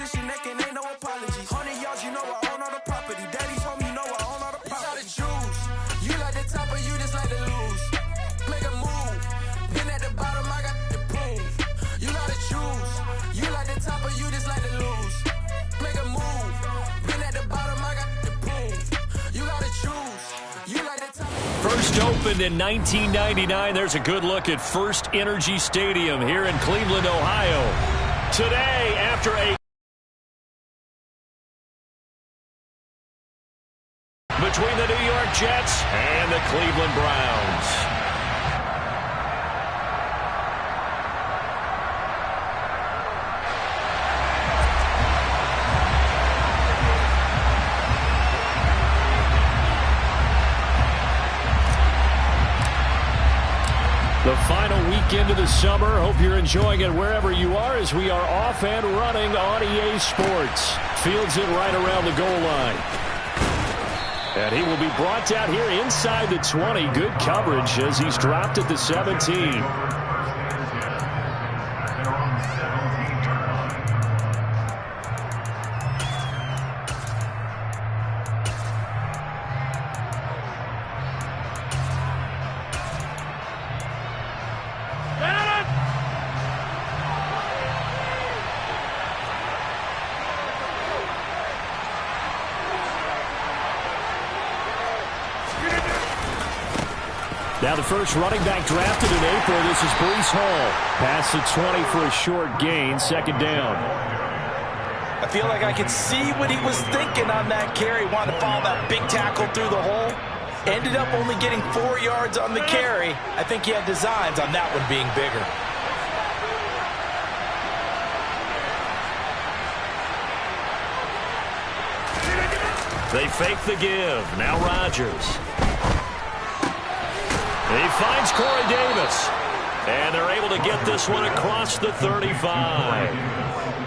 position, making ain't no apologies. 100 yards, you know I own all the property. Daddy's home, you know I own all the property. You gotta choose. You like the top or you just like to lose. Make a move. Been at the bottom, I got the prove. You gotta choose. You like the top or you just like to lose. Make a move. Been at the bottom, I got the prove. You gotta choose. You like the top. First opened in 1999. There's a good look at First Energy Stadium here in Cleveland, Ohio. Today, after a between the New York Jets and the Cleveland Browns. The final weekend of the summer. Hope you're enjoying it wherever you are as we are off and running on EA Sports. Fields it right around the goal line. And he will be brought down here inside the 20. Good coverage as he's dropped at the 17. Now the first running back drafted in April, this is Breece Hall. Past the 20 for a short gain, second down. I feel like I can see what he was thinking on that carry. Wanted to follow that big tackle through the hole. Ended up only getting 4 yards on the carry. I think he had designs on that one being bigger. They fake the give. Now Rodgers. He finds Corey Davis. And they're able to get this one across the 35.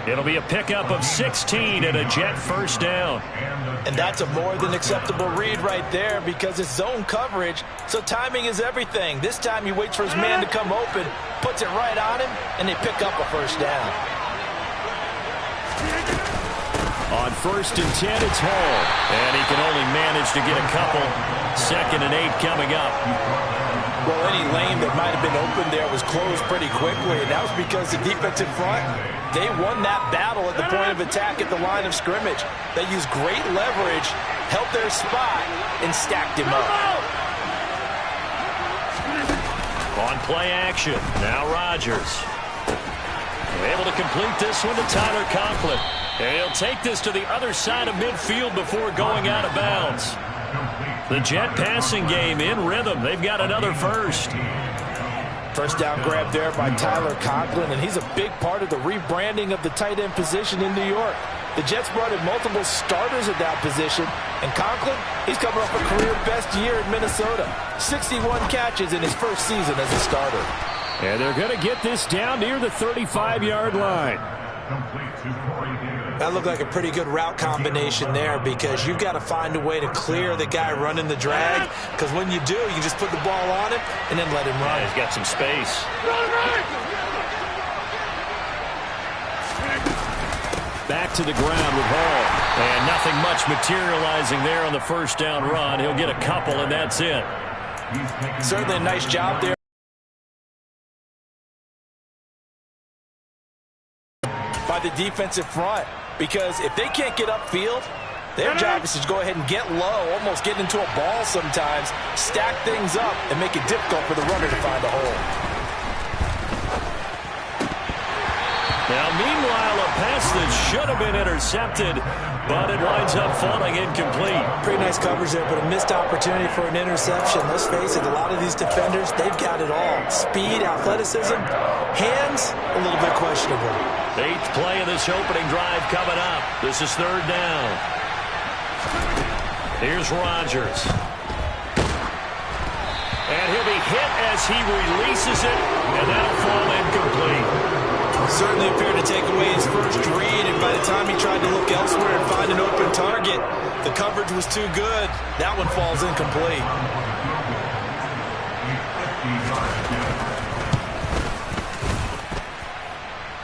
It'll be a pickup of 16 and a Jet first down. And that's a more than acceptable read right there because it's zone coverage, so timing is everything. This time he waits for his man to come open, puts it right on him, and they pick up a first down. On 1st and 10, it's Hall. And he can only manage to get a couple. 2nd and 8 coming up. Well, any lane that might have been open there was closed pretty quickly, and that was because the defensive front, they won that battle at the point of attack at the line of scrimmage. They used great leverage, held their spot, and stacked him up. On play action, now Rodgers. Able to complete this one to Tyler Conklin. And he'll take this to the other side of midfield before going out of bounds. The Jet passing game in rhythm. They've got another first. First down grab there by Tyler Conklin, and he's a big part of the rebranding of the tight end position in New York. The Jets brought in multiple starters at that position, and Conklin, he's coming off a career-best year in Minnesota. 61 catches in his first season as a starter. And they're going to get this down near the 35-yard line. That looked like a pretty good route combination there because you've got to find a way to clear the guy running the drag, because when you do, you just put the ball on him and then let him run. He's got some space. Back to the ground with Hall. And nothing much materializing there on the first down run. He'll get a couple, and that's it. Certainly a nice job there by the defensive front, because if they can't get upfield, their job is to go ahead and get low, almost get into a ball sometimes, stack things up, and make it difficult for the runner to find a hole. Now, meanwhile, a pass that should have been intercepted, but it winds up falling incomplete. Pretty nice coverage there, but a missed opportunity for an interception. Let's face it, a lot of these defenders, they've got it all. Speed, athleticism, hands, a little bit questionable. 8th play of this opening drive coming up. This is 3rd down. Here's Rodgers. And he'll be hit as he releases it, and that'll fall incomplete. Certainly appeared to take away his first read, and by the time he tried to look elsewhere and find an open target, the coverage was too good. That one falls incomplete.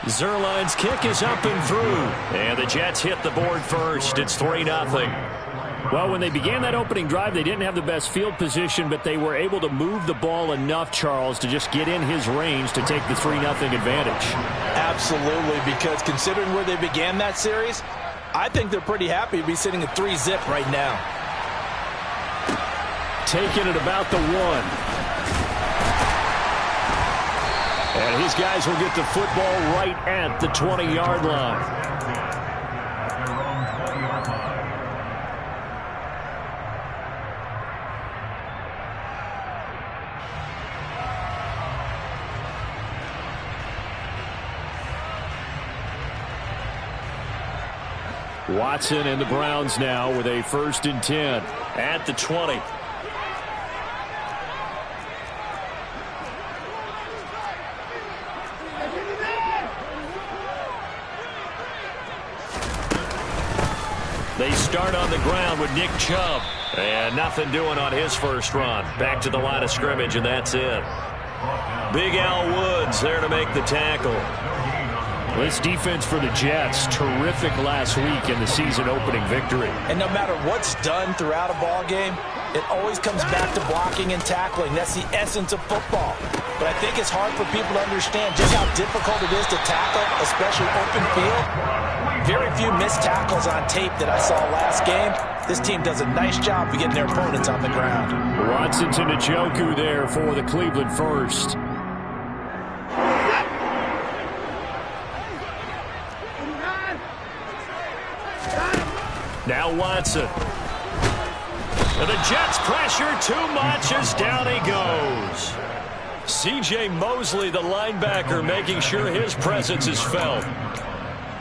Zerline's kick is up and through. And the Jets hit the board first. It's 3-0. Well, when they began that opening drive, they didn't have the best field position, but they were able to move the ball enough, Charles, to just get in his range to take the 3-0 advantage. Absolutely, because considering where they began that series, I think they're pretty happy to be sitting at 3-zip right now. Taking it about the 1. And his guys will get the football right at the 20-yard line. Watson and the Browns now with a 1st and 10 at the 20. They start on the ground with Nick Chubb. And nothing doing on his first run. Back to the line of scrimmage, and that's it. Big Al Woods there to make the tackle. This defense for the Jets, terrific last week in the season-opening victory. And no matter what's done throughout a ball game, it always comes back to blocking and tackling. That's the essence of football. But I think it's hard for people to understand just how difficult it is to tackle, especially open field. Very few missed tackles on tape that I saw last game. This team does a nice job of getting their opponents on the ground. Watson to Njoku there for the Cleveland first. Now Watson. And the Jets pressure too much as down he goes. C.J. Mosley, the linebacker, making sure his presence is felt.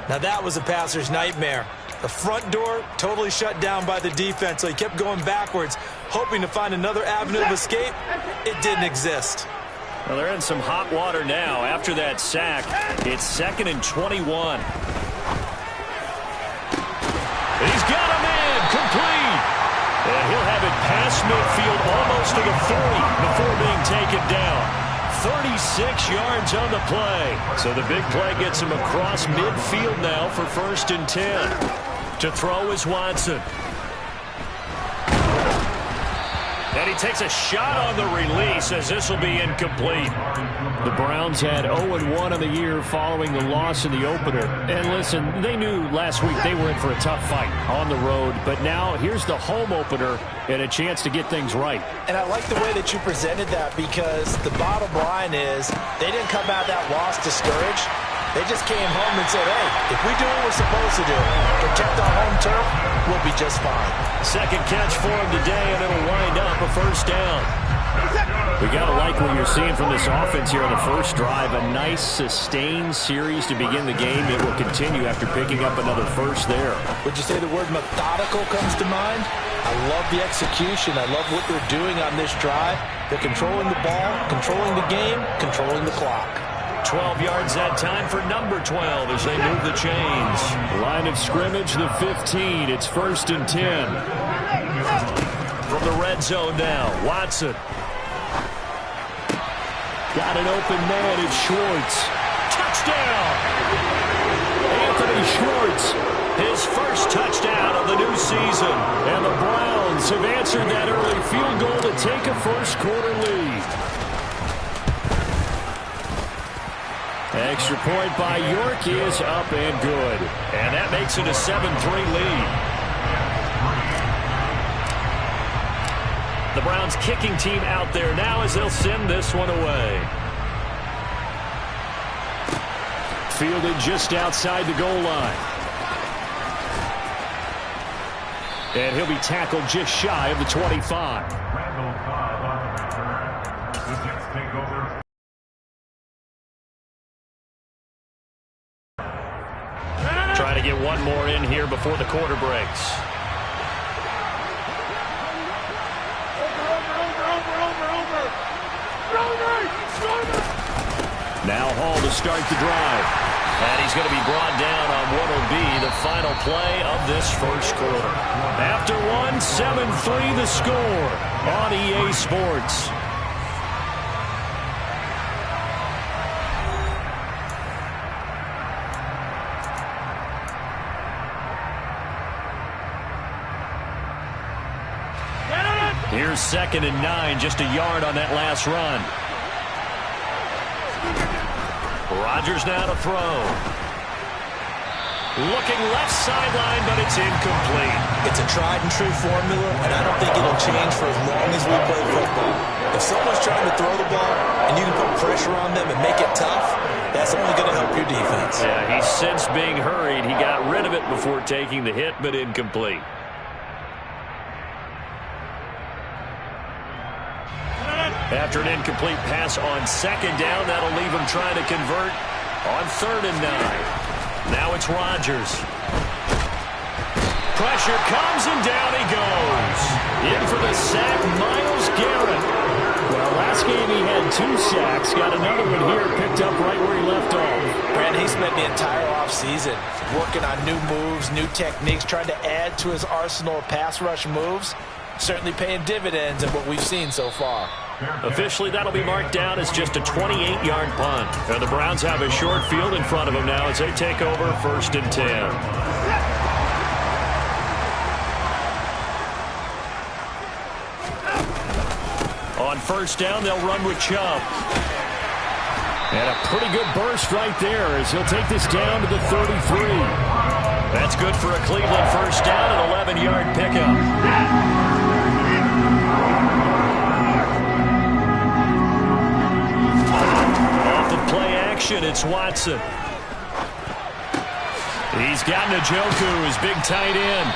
Now that was a passer's nightmare. The front door totally shut down by the defense, so he kept going backwards, hoping to find another avenue of escape. It didn't exist. Well, they're in some hot water now after that sack. It's 2nd and 21. He's got a man complete. And he'll have it past midfield almost to the 40 before being taken down. 36 yards on the play. So the big play gets him across midfield now for 1st and 10. To throw is Watson. And he takes a shot on the release as this will be incomplete. The Browns had 0-1 on the year following the loss in the opener. And listen, they knew last week they were in for a tough fight on the road. But now here's the home opener and a chance to get things right. And I like the way that you presented that, because the bottom line is they didn't come out of that loss discouraged. They just came home and said, hey, if we do what we're supposed to do, protect our home turf, we'll be just fine. Second catch for him today, and it'll wind up a 1st down. We got to like what you're seeing from this offense here on the first drive. A nice, sustained series to begin the game. It will continue after picking up another first there. Would you say the word methodical comes to mind? I love the execution. I love what they're doing on this drive. They're controlling the ball, controlling the game, controlling the clock. 12 yards that time for number 12 as they move the chains. Line of scrimmage, the 15. It's 1st and 10. From the red zone now, Watson. Got an open man, it's Schwartz. Touchdown! Anthony Schwartz, his first touchdown of the new season. And the Browns have answered that early field goal to take a first-quarter lead. Extra point by York is up and good. And that makes it a 7-3 lead. The Browns kicking team out there now as they'll send this one away. Fielded just outside the goal line. And he'll be tackled just shy of the 25. Trying to get one more in here before the quarter breaks. Now Hall to start the drive. And he's going to be brought down on what will be the final play of this first quarter. After one, 7-3 the score on EA Sports. Here's 2nd and 9, just a yard on that last run. Rodgers now to throw. Looking left sideline, but it's incomplete. It's a tried-and-true formula, and I don't think it'll change for as long as we play football. If someone's trying to throw the ball and you can put pressure on them and make it tough, that's only going to help your defense. Yeah, he's since being hurried. He got rid of it before taking the hit, but incomplete. After an incomplete pass on 2nd down, that'll leave him trying to convert on 3rd and 9. Now it's Rodgers. Pressure comes, and down he goes. In for the sack, Myles Garrett. Well, last game he had 2 sacks. Got another one here, picked up right where he left off. Brandon, he spent the entire offseason working on new moves, new techniques, trying to add to his arsenal of pass rush moves. Certainly paying dividends in what we've seen so far. Officially, that'll be marked down as just a 28-yard punt. And the Browns have a short field in front of them now as they take over 1st and 10. On 1st down, they'll run with Chubb. And a pretty good burst right there as he'll take this down to the 33. That's good for a Cleveland 1st down, an 11-yard pickup. Play action, it's Watson. He's got Njoku, his big tight end.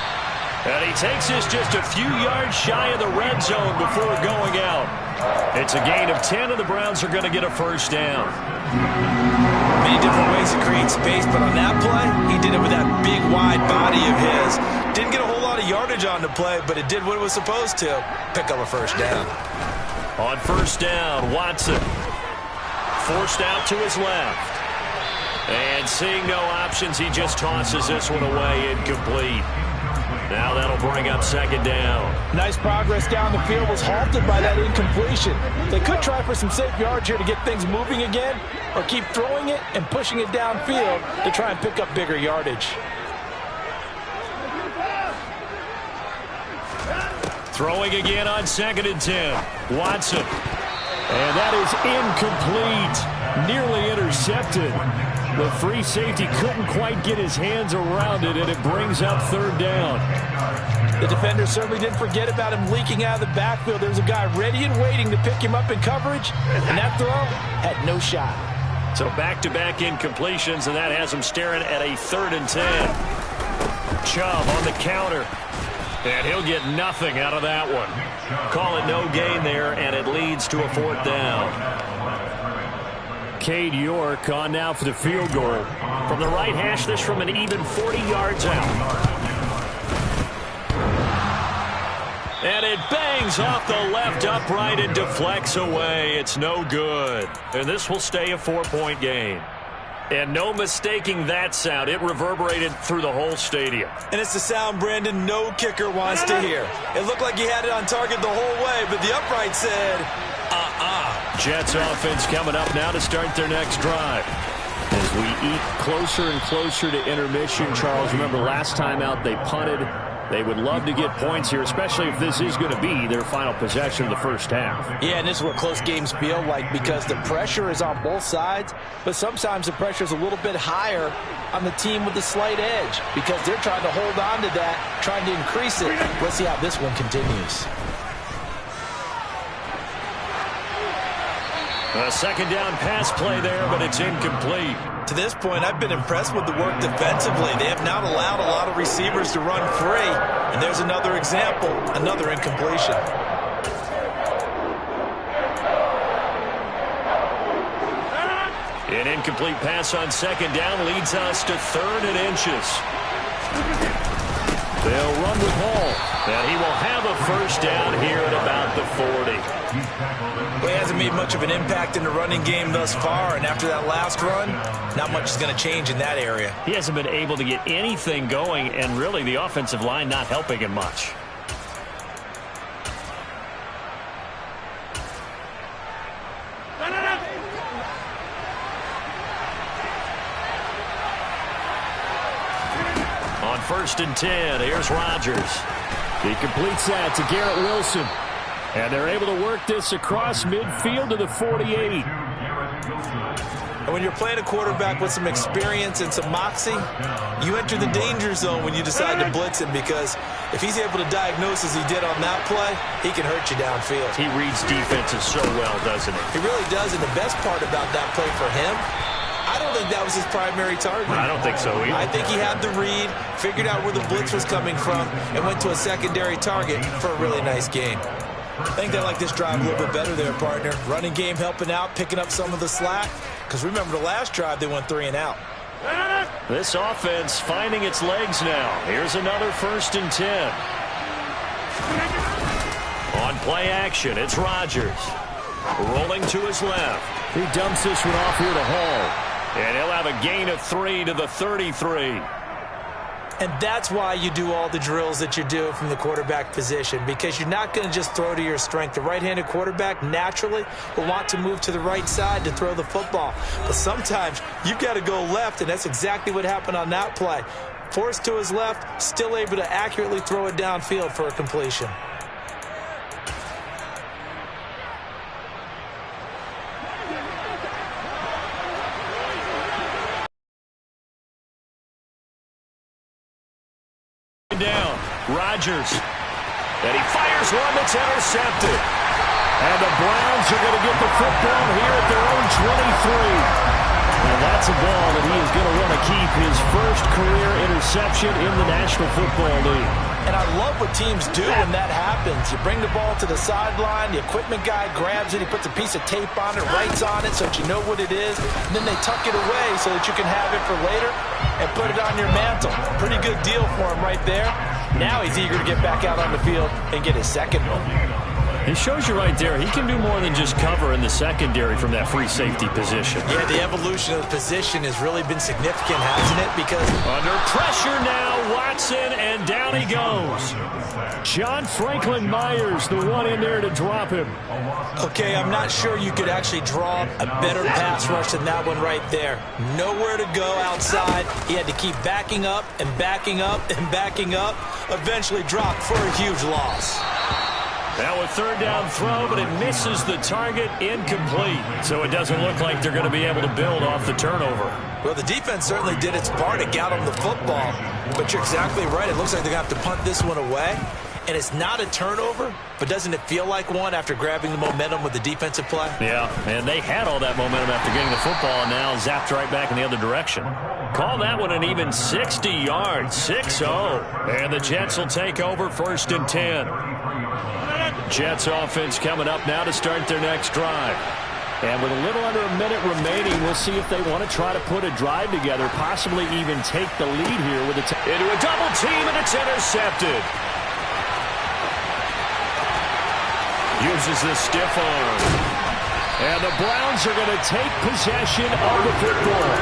And he takes this just a few yards shy of the red zone before going out. It's a gain of 10, and the Browns are going to get a 1st down. Many different ways to create space, but on that play, he did it with that big, wide body of his. Didn't get a whole lot of yardage on the play, but it did what it was supposed to. Pick up a 1st down. On 1st down, Watson. Forced out to his left. And seeing no options, he just tosses this one away, incomplete. Now that'll bring up 2nd down. Nice progress down the field, was halted by that incompletion. They could try for some safe yards here to get things moving again, or keep throwing it and pushing it downfield to try and pick up bigger yardage. Throwing again on 2nd and 10. Watson. And that is incomplete. Nearly intercepted. The free safety couldn't quite get his hands around it, and it brings up 3rd down. The defender certainly didn't forget about him leaking out of the backfield. There was a guy ready and waiting to pick him up in coverage, and that throw had no shot. So back-to-back incompletions, and that has him staring at a 3rd and 10. Chubb on the counter. And he'll get nothing out of that one. Call it no gain there, and it leads to a 4th down. Cade York on now for the field goal. From the right hash, this from an even 40 yards out. And it bangs off the left upright and deflects away. It's no good. And this will stay a 4-point game. And no mistaking that sound. It reverberated through the whole stadium. And it's the sound, Brandon, no kicker wants to hear. It looked like he had it on target the whole way, but the upright said, Jets offense coming up now to start their next drive. As we eat closer and closer to intermission, Charles, remember last time out they punted. They would love to get points here, especially if this is going to be their final possession of the 1st half. Yeah, and this is what close games feel like because the pressure is on both sides, but sometimes the pressure is a little bit higher on the team with the slight edge because they're trying to hold on to that, trying to increase it. Let's see how this one continues. A 2nd down pass play there, but it's incomplete. To this point, I've been impressed with the work defensively. They have not allowed a lot of receivers to run free. And there's another example, another incompletion. An incomplete pass on 2nd down leads us to 3rd and inches. They'll run with Hall. And he will have a 1st down here at about the 40. Well, he hasn't made much of an impact in the running game thus far, and after that last run, not much is going to change in that area. He hasn't been able to get anything going, and really the offensive line not helping him much. On 1st and 10, here's Rodgers. He completes that to Garrett Wilson. And they're able to work this across midfield to the 48. And when you're playing a quarterback with some experience and some moxie, you enter the danger zone when you decide to blitz him, because if he's able to diagnose as he did on that play, he can hurt you downfield. He reads defenses so well, doesn't he? He really does, and the best part about that play for him, I don't think that was his primary target. I don't think so either. I think he had the read, figured out where the blitz was coming from, and went to a secondary target for a really nice game. I think they like this drive a little bit better there, partner. Running game helping out, picking up some of the slack. Because remember, the last drive, they went 3 and out. This offense finding its legs now. Here's another 1st and 10. On play action, it's Rodgers. Rolling to his left. He dumps this one off here to Hall. And he'll have a gain of 3 to the 33. And that's why you do all the drills that you do from the quarterback position, because you're not going to just throw to your strength. The right-handed quarterback naturally will want to move to the right side to throw the football. But sometimes you've got to go left, and that's exactly what happened on that play. Forced to his left, still able to accurately throw it downfield for a completion. Down, Rodgers, and he fires one that's intercepted. And the Browns are going to get the football here at their own 23. And that's a ball that he is going to want to keep, his first career interception in the National Football League. And I love what teams do when that happens. You bring the ball to the sideline, the equipment guy grabs it, he puts a piece of tape on it, writes on it so that you know what it is, and then they tuck it away so that you can have it for later and put it on your mantle. Pretty good deal for him right there. Now he's eager to get back out on the field and get his second one. It shows you right there, he can do more than just cover in the secondary from that free safety position. Yeah, the evolution of the position has really been significant, hasn't it? Because under pressure now, Watson, and down he goes. John Franklin Myers, the one in there to drop him. Okay, I'm not sure you could actually draw a better pass rush than that one right there. Nowhere to go outside. He had to keep backing up and backing up and backing up. Eventually dropped for a huge loss. Now a 3rd down throw, but it misses the target, incomplete. So it doesn't look like they're going to be able to build off the turnover. Well, the defense certainly did its part to get him the football. But you're exactly right. It looks like they're going to have to punt this one away. And it's not a turnover, but doesn't it feel like one after grabbing the momentum with the defensive play? Yeah, and they had all that momentum after getting the football, and now zapped right back in the other direction. Call that one an even 60 yards, 6-0. And the Jets will take over 1st and 10. Jets offense coming up now to start their next drive. And with a little under a minute remaining, we'll see if they want to try to put a drive together, possibly even take the lead here with into a double team, and it's intercepted. Uses the stiff arm. And the Browns are going to take possession of the football.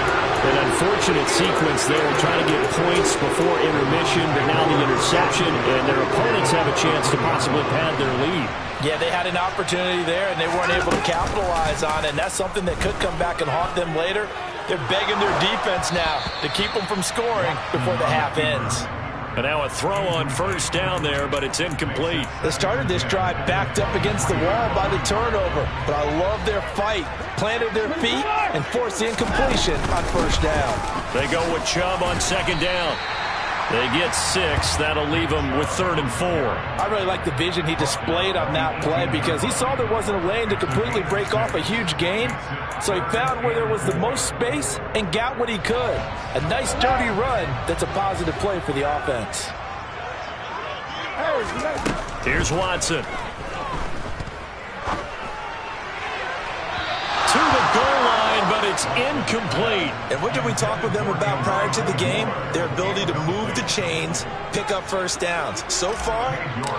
An unfortunate sequence there, trying to get points before intermission, but now the interception, and their opponents have a chance to possibly pad their lead. Yeah, they had an opportunity there, and they weren't able to capitalize on it, and that's something that could come back and haunt them later. They're begging their defense now to keep them from scoring before the half ends. And now a throw on 1st down there, but it's incomplete. They started this drive backed up against the wall by the turnover, but I love their fight. Planted their feet and forced the incompletion on 1st down. They go with Chubb on 2nd down. They get 6. That'll leave them with 3rd and 4. I really like the vision he displayed on that play, because he saw there wasn't a lane to completely break off a huge gain. So he found where there was the most space and got what he could. A nice dirty run that's a positive play for the offense. Here's Watson. To the goal line, but it's incomplete. And what did we talk with them about prior to the game? Their ability to move the chains, pick up 1st downs. So far,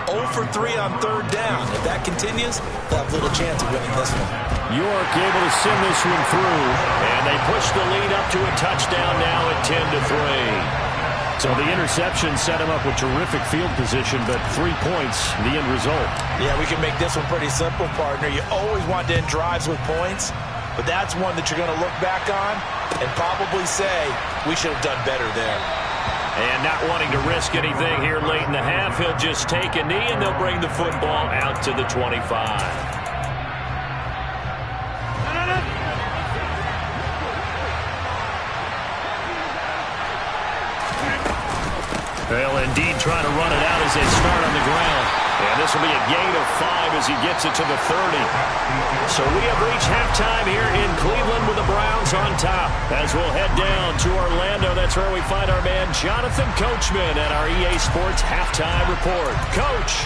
0 for 3 on 3rd down. If that continues, they'll have little chance of winning this one. York able to send this one through, and they push the lead up to a touchdown now at 10-3. So the interception set him up with terrific field position, but 3 points, the end result. Yeah, we can make this one pretty simple, partner. You always want to end drives with points, but that's one that you're going to look back on and probably say, we should have done better there. And not wanting to risk anything here late in the half, he'll just take a knee, and they'll bring the football out to the 25. They'll indeed try to run it out as they start on the ground. And this will be a gain of 5 as he gets it to the 30. So we have reached halftime here in Cleveland with the Browns on top. As we'll head down to Orlando, that's where we find our man Jonathan Coachman at our EA Sports Halftime Report. Coach.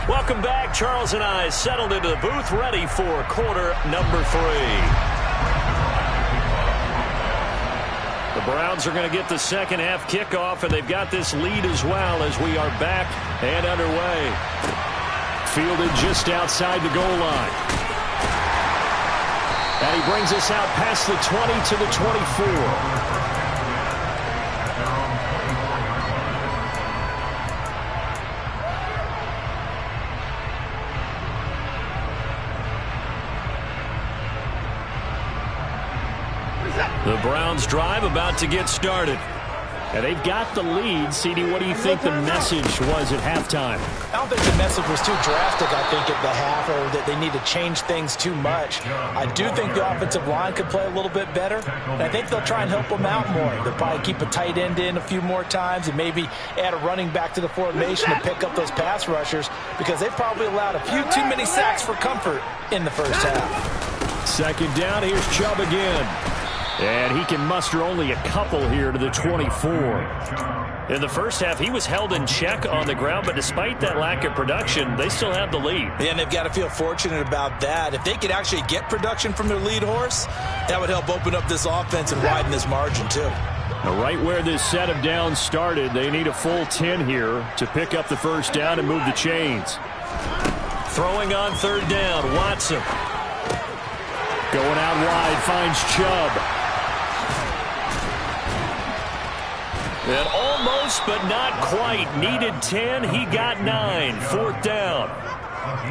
Welcome back. Charles and I settled into the booth, ready for quarter number 3. The Browns are going to get the second half kickoff, and they've got this lead as well as we are back and underway. Fielded just outside the goal line. And he brings us out past the 20 to the 24. The Browns drive about to get started. And they've got the lead. CD, what do you think the message was at halftime? I don't think the message was too drastic, I think, at the half, or that they need to change things too much. I do think the offensive line could play a little bit better, and I think they'll try and help them out more. They'll probably keep a tight end in a few more times and maybe add a running back to the formation to pick up those pass rushers, because they've probably allowed a few too many sacks for comfort in the first half. Second down, here's Chubb again. And he can muster only a couple here to the 24. In the first half, he was held in check on the ground, but despite that lack of production, they still have the lead. Yeah, and they've got to feel fortunate about that. If they could actually get production from their lead horse, that would help open up this offense and widen this margin too. Now, right where this set of downs started, they need a full 10 here to pick up the first down and move the chains. Throwing on third down, Watson. Going out wide, finds Chubb. And almost, but not quite. Needed 10. He got 9. Fourth down.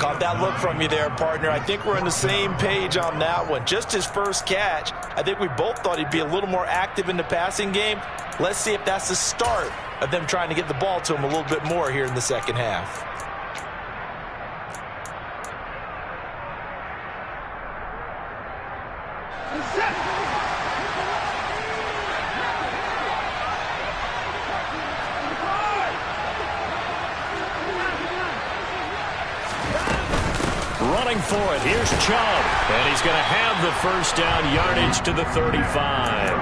Caught that look from you there, partner. I think we're on the same page on that one. Just his first catch. I think we both thought he'd be a little more active in the passing game. Let's see if that's the start of them trying to get the ball to him a little bit more here in the second half. Running for it. Here's Chubb. And he's going to have the first down yardage to the 35.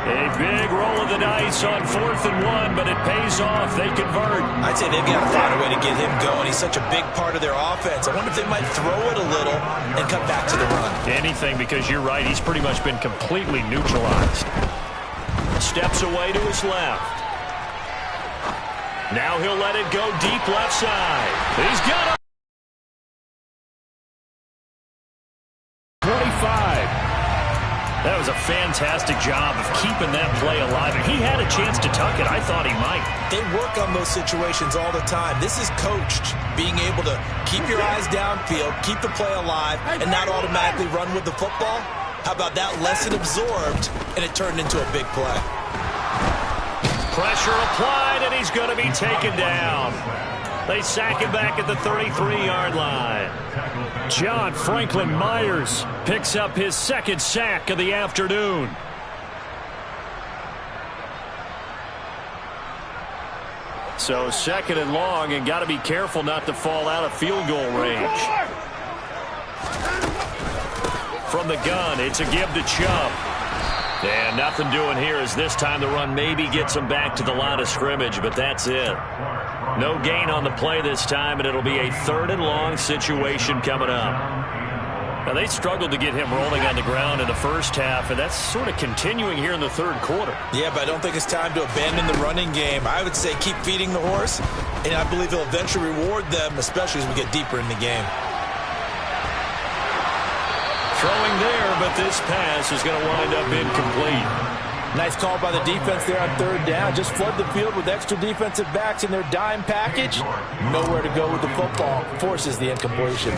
A big roll of the dice on 4th and 1, but it pays off. They convert. I'd say they've got to find a way to get him going. He's such a big part of their offense. I wonder if they might throw it a little and come back to the run. Anything, because you're right. He's pretty much been completely neutralized. Steps away to his left. Now he'll let it go deep left side. He's got it. 25. That was a fantastic job of keeping that play alive. And he had a chance to tuck it. I thought he might. They work on those situations all the time. This is coached, being able to keep your eyes downfield, keep the play alive, and not automatically run with the football. How about that lesson absorbed, and it turned into a big play. Pressure applied, and he's going to be taken down. They sack him back at the 33-yard line. John Franklin Myers picks up his second sack of the afternoon. So second and long, and got to be careful not to fall out of field goal range. From the gun, it's a give to Chubb. And nothing doing here as this time the run maybe gets him back to the line of scrimmage, but that's it. No gain on the play this time, and it'll be a 3rd and long situation coming up. Now, they struggled to get him rolling on the ground in the first half, and that's sort of continuing here in the 3rd quarter. Yeah, but I don't think it's time to abandon the running game. I would say keep feeding the horse, and I believe he'll eventually reward them, especially as we get deeper in the game. Throwing there, but this pass is going to wind up incomplete. Nice call by the defense there on third down. Just flood the field with extra defensive backs in their dime package. Nowhere to go with the football. Forces the incompletion.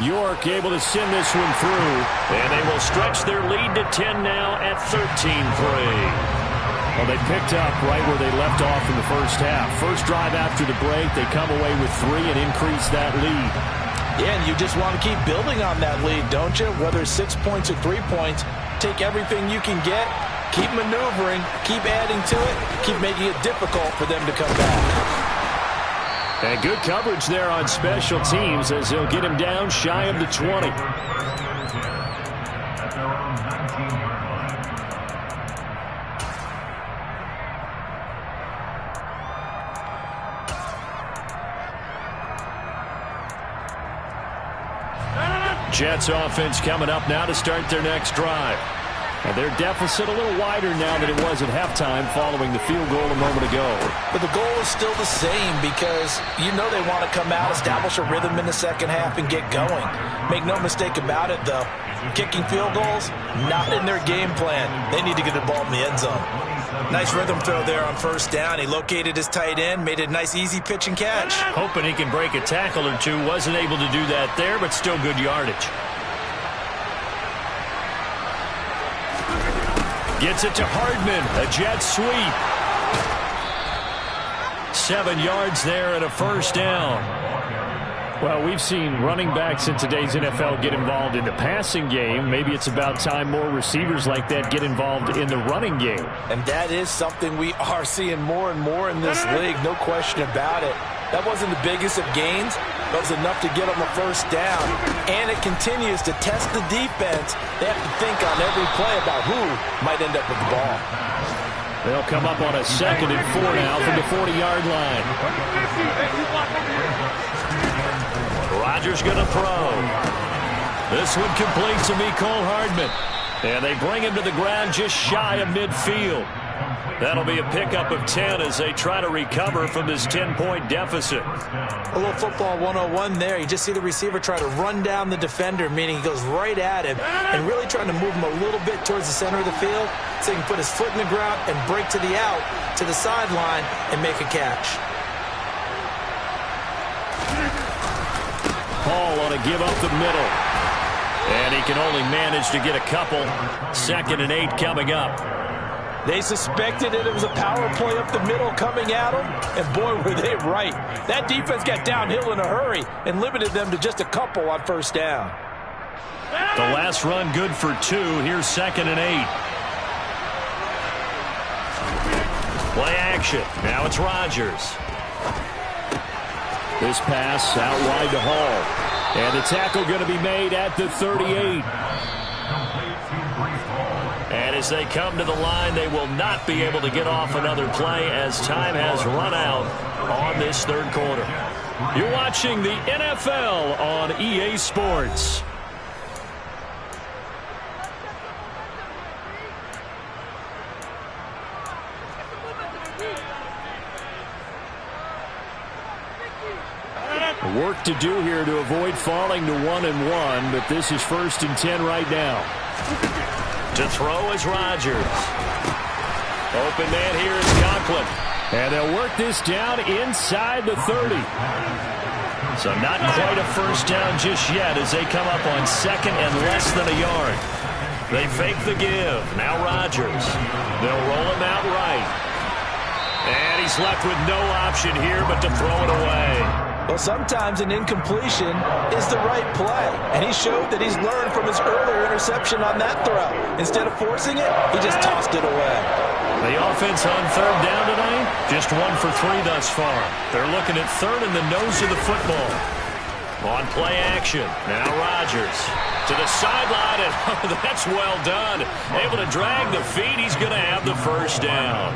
York able to send this one through. And they will stretch their lead to 10 now at 13-3. Well, they picked up right where they left off in the first half. First drive after the break, they come away with 3 and increase that lead. Yeah, and you just want to keep building on that lead, don't you? Whether it's 6 points or 3 points, take everything you can get, keep maneuvering, keep adding to it, keep making it difficult for them to come back. And good coverage there on special teams as they'll get him down shy of the 20. Jets offense coming up now to start their next drive. And their deficit a little wider now than it was at halftime following the field goal a moment ago. But the goal is still the same because you know they want to come out, establish a rhythm in the second half, and get going. Make no mistake about it, though. Kicking field goals, not in their game plan. They need to get the ball in the end zone. Nice rhythm throw there on first down. He located his tight end, made a nice easy pitch and catch. Hoping he can break a tackle or two. Wasn't able to do that there, but still good yardage. Gets it to Hardman, a jet sweep. 7 yards there and a first down. Well, we've seen running backs in today's NFL get involved in the passing game. Maybe it's about time more receivers like that get involved in the running game. And that is something we are seeing more and more in this league, no question about it. That wasn't the biggest of gains, but it was enough to get them a first down. And it continues to test the defense. They have to think on every play about who might end up with the ball. They'll come up on a 2nd and 4 now from the 40-yard line. Rodgers going to throw. This one complete to Mecole Hardman. And they bring him to the ground just shy of midfield. That'll be a pickup of 10 as they try to recover from this 10-point deficit. A little football 101 there. You just see the receiver try to run down the defender, meaning he goes right at him and really trying to move him a little bit towards the center of the field so he can put his foot in the ground and break to the out, to the sideline, and make a catch. Hall on a give up the middle. And he can only manage to get a couple. 2nd and 8 coming up. They suspected it was a power play up the middle coming at them, and boy, were they right. That defense got downhill in a hurry and limited them to just a couple on first down. The last run good for 2. Here's 2nd and 8. Play action. Now it's Rodgers. This pass out wide to Hall. And the tackle going to be made at the 38. And as they come to the line, they will not be able to get off another play as time has run out on this third quarter. You're watching the NFL on EA Sports. Work to do here to avoid falling to 1-1, but this is 1st and 10 right now. To throw is Rodgers. Open man here is Conklin. And they'll work this down inside the 30. So not quite a first down just yet as they come up on 2nd and less than a yard. They fake the give. Now Rodgers. They'll roll him out right. And he's left with no option here but to throw it away. Well, sometimes an incompletion is the right play, and he showed that he's learned from his earlier interception on that throw. Instead of forcing it, he just tossed it away. The offense on 3rd down tonight, just 1 for 3 thus far. They're looking at 3rd in the nose of the football. On play action, now Rodgers to the sideline, and that's well done. Able to drag the feet, he's going to have the first down.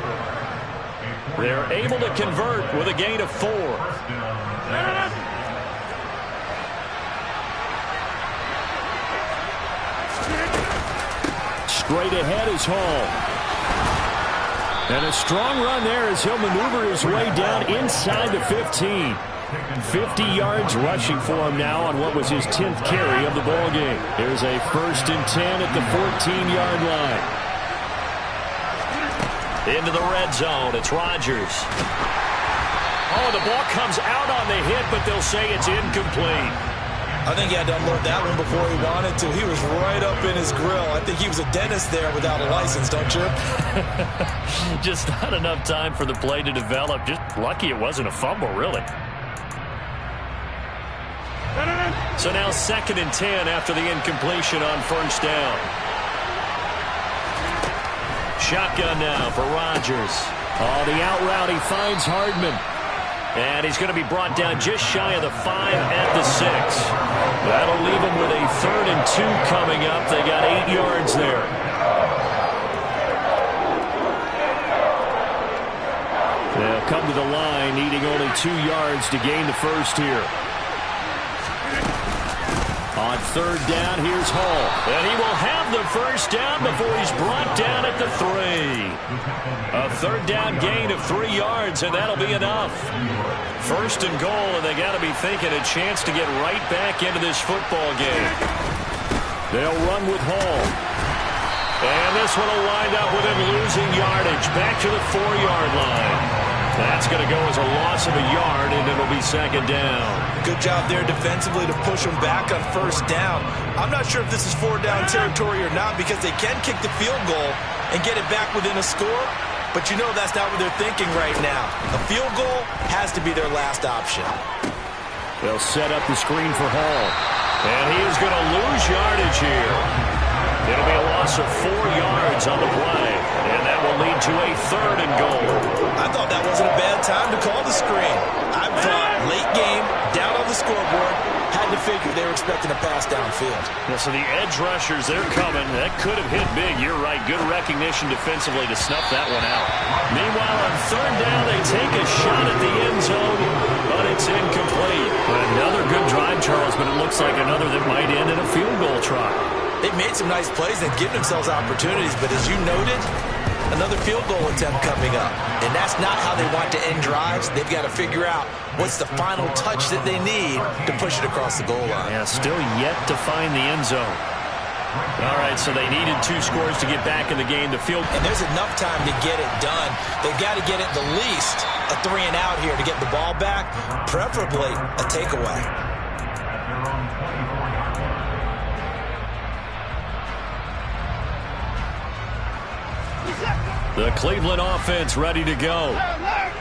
They're able to convert with a gain of 4. Straight ahead is Hall. And a strong run there as he'll maneuver his way down inside the 15. 50 yards rushing for him now on what was his 10th carry of the ball game. Here's a 1st and 10 at the 14-yard line. Into the red zone. It's Rodgers. Oh, the ball comes out on the hit, but they'll say it's incomplete. I think he had to unload that one before he wanted to. He was right up in his grill. I think he was a dentist there without a license, don't you? Just not enough time for the play to develop. Just lucky it wasn't a fumble, really. So now 2nd and 10 after the incompletion on 1st down. Shotgun now for Rodgers. Oh, the out route, he finds Hardman. And he's going to be brought down just shy of the 5 at the 6. That'll leave him with a 3rd and 2 coming up. They got 8 yards there. They'll come to the line, needing only 2 yards to gain the first here. On 3rd down, here's Hall. And he will have the first down before he's brought down at the 3. A 3rd down gain of 3 yards, and that'll be enough. 1st and goal, and they got to be thinking a chance to get right back into this football game. They'll run with Hall. And this one will wind up with him losing yardage back to the 4-yard line. That's going to go as a loss of a yard, and it'll be 2nd down. Good job there defensively to push him back on 1st down. I'm not sure if this is 4-down territory or not because they can kick the field goal and get it back within a score, but you know that's not what they're thinking right now. A field goal has to be their last option. They'll set up the screen for Hall, and he is going to lose yardage here. It'll be a loss of 4 yards on the play, and that will lead to a 3rd and goal. I thought that wasn't a bad time to call the screen. I thought late game, down on the scoreboard, had to figure they were expecting a pass downfield. Yeah, so the edge rushers, they're coming. That could have hit big. You're right. Good recognition defensively to snuff that one out. Meanwhile, on 3rd down, they take a shot at the end zone, but it's incomplete. Another good drive, Charles, but it looks like another that might end in a field goal try. They've made some nice plays and given themselves opportunities, but as you noted, another field goal attempt coming up. And that's not how they want to end drives. They've got to figure out what's the final touch that they need to push it across the goal line. Yeah, still yet to find the end zone. All right, so they needed 2 scores to get back in the game. The field, and there's enough time to get it done. They've got to get at the least a 3 and out here to get the ball back, preferably a takeaway. The Cleveland offense ready to go.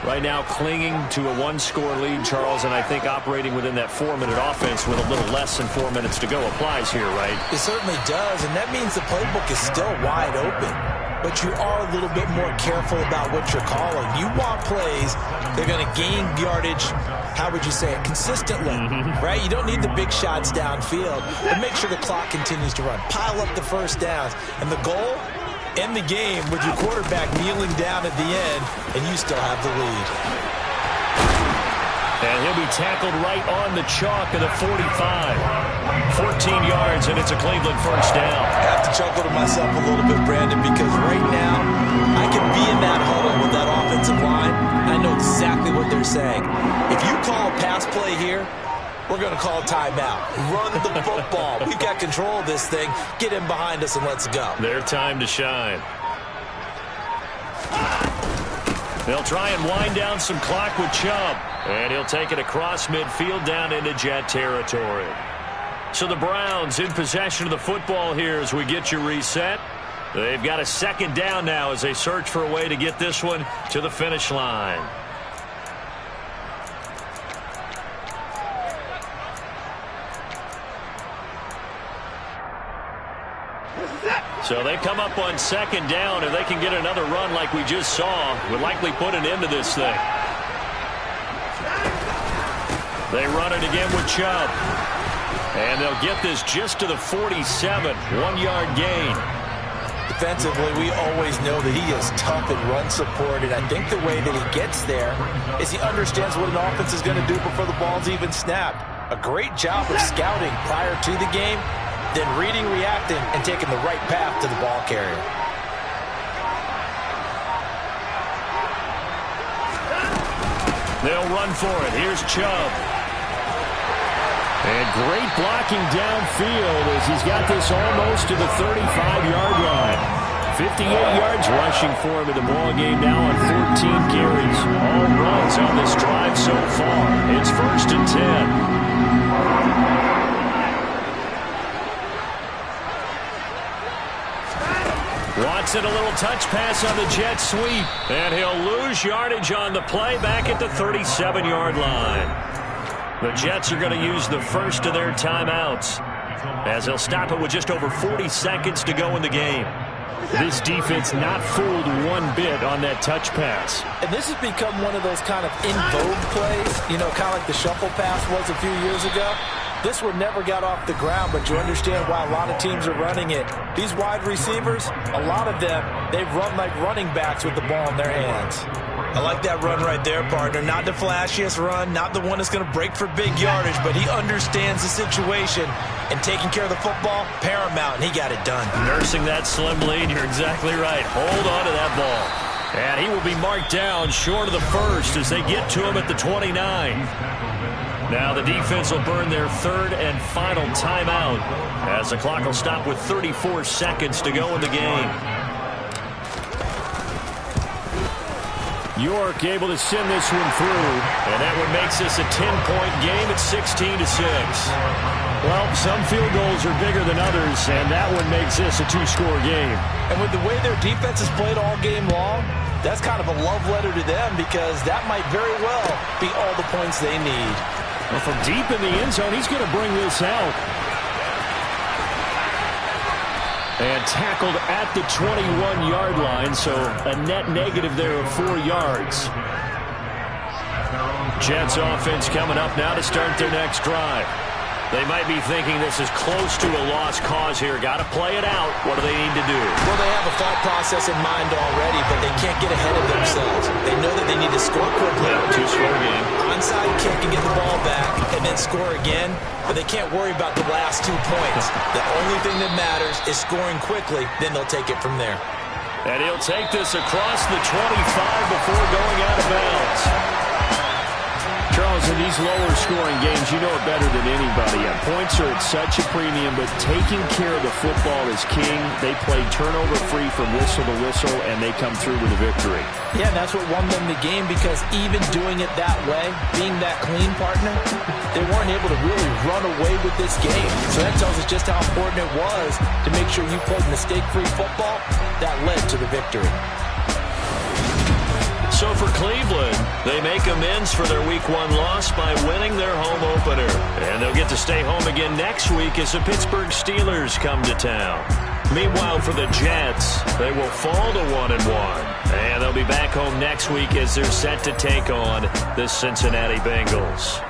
Right now clinging to a 1-score lead, Charles, and I think operating within that 4-minute offense with a little less than 4 minutes to go applies here, right? It certainly does, and that means the playbook is still wide open. But you are a little bit more careful about what you're calling. You want plays, they're going to gain yardage, how would you say it, consistently, right? You don't need the big shots downfield, but make sure the clock continues to run. Pile up the first downs, and the goal, end the game with your quarterback kneeling down at the end, and you still have the lead. And he'll be tackled right on the chalk of the 45. 14 yards, and it's a Cleveland first down. I have to chuckle to myself a little bit, Brandon, because right now I can be in that huddle with that offensive line. I know exactly what they're saying. If you call a pass play here, we're going to call a timeout. Run the football. We've got control of this thing. Get in behind us and let's go. Their time to shine. They'll try and wind down some clock with Chubb. And he'll take it across midfield down into Jet territory. So the Browns in possession of the football here as we get you reset. They've got a 2nd down now as they search for a way to get this one to the finish line. So they come up on 2nd down. If they can get another run like we just saw, would likely put an end to this thing. They run it again with Chubb. And they'll get this just to the 47. 1-yard gain. Defensively, we always know that he is tough in run support, and I think the way that he gets there is he understands what an offense is going to do before the ball's even snapped. A great job of scouting prior to the game, then reading, reacting, and taking the right path to the ball carrier. They'll run for it. Here's Chubb. And great blocking downfield as he's got this almost to the 35-yard line. 58 yards rushing for him in the ball game now on 14 carries. All runs on this drive so far. It's 1st and 10. Watson, a little touch pass on the jet sweep. And he'll lose yardage on the play back at the 37-yard line. The Jets are going to use the first of their timeouts as they'll stop it with just over 40 seconds to go in the game. This defense not fooled one bit on that touch pass. And this has become one of those kind of in vogue plays, you know, kind of like the shuffle pass was a few years ago. This one never got off the ground, but you understand why a lot of teams are running it. These wide receivers, a lot of them, they run like running backs with the ball in their hands. I like that run right there, partner. Not the flashiest run, not the one that's going to break for big yardage, but he understands the situation, and taking care of the football, paramount, and he got it done. Nursing that slim lead, you're exactly right. Hold on to that ball. And he will be marked down short of the first as they get to him at the 29. Now the defense will burn their third and final timeout as the clock will stop with 34 seconds to go in the game. York able to send this one through, and that one makes this a 10-point game at 16-6. Well, some field goals are bigger than others, and that one makes this a two-score game. And with the way their defense has played all game long, that's kind of a love letter to them because that might very well be all the points they need. Well, from deep in the end zone, he's going to bring this out. And tackled at the 21-yard line, so a net negative there of 4 yards. Jets offense coming up now to start their next drive. They might be thinking this is close to a lost cause here. Got to play it out. What do they need to do? Well, they have a thought process in mind already, but they can't get ahead of themselves. They know that they need to score quickly. Yeah, two-score game. Onside kick and get the ball back and then score again, but they can't worry about the last 2 points. The only thing that matters is scoring quickly, then they'll take it from there. And he'll take this across the 25 before going out of bounds. Charles, in these lower-scoring games, you know it better than anybody. Points are at such a premium, but taking care of the football is king. They played turnover-free from whistle to whistle, and they come through with a victory. Yeah, and that's what won them the game because even doing it that way, being that clean partner, they weren't able to really run away with this game. So that tells us just how important it was to make sure you played mistake-free football. That led to the victory. So for Cleveland, they make amends for their Week 1 loss by winning their home opener. And they'll get to stay home again next week as the Pittsburgh Steelers come to town. Meanwhile, for the Jets, they will fall to 1-1. And they'll be back home next week as they're set to take on the Cincinnati Bengals.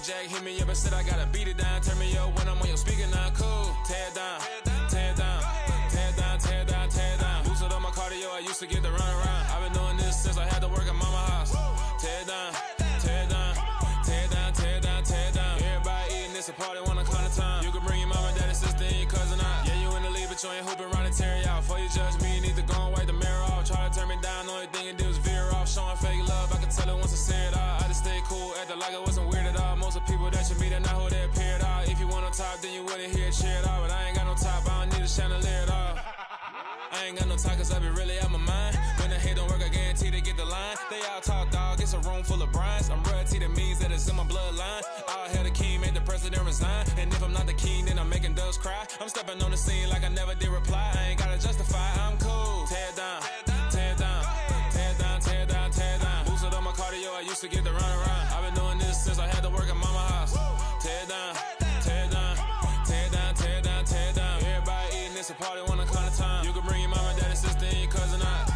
Hit me up and said I gotta beat it down. Turn me up when I'm on your speaker now. Cool. Tear down. tear it down. Tear it down, tear it down, tear it down. Boosted up my cardio, I used to get to run around. I've been doing this since I had to work at mama house. Tear it down, tear it down, tear it down, tear it down, tear it down. Everybody eating, it's a party, one o'clock of time. You can bring your mama, daddy, sister, and your cousin out. Yeah, you in the lead, but you ain't hooping around and tear it out. Before you judge me, you need to go and wipe the mirror off. Try to turn me down, only thing you do is veer off. Showing fake love, I can tell it once I say it all. I just stay cool, acting like I wasn't weird at all. Most of the people that you meet are not who they appear at all. If you want on top, then you wouldn't hear it cheer it all. But I ain't got no top, I don't need a chandelier at all. I ain't got no talk, cause I be really out my mind. When the hate don't work, I guarantee they get the line. They all talk, dog, it's a room full of brinds. I'm royalty, that means that it's in my bloodline. All hail the king, made the president resign. And if I'm not the king, then I'm making doves cry. I'm stepping on the scene like I never did reply. I ain't gotta justify, I'm cool. Tear it down, tear it down, tear it down, tear it down, tear it down. Boosted up my cardio, I used to get to run around. I've been doing this since I had to work at mama house. Tear it down, tear it down, tear it down, tear it down, tear it down. Everybody eating, it's a party, one o'clock of time. You can bring your mama, daddy, sister, and your cousin out.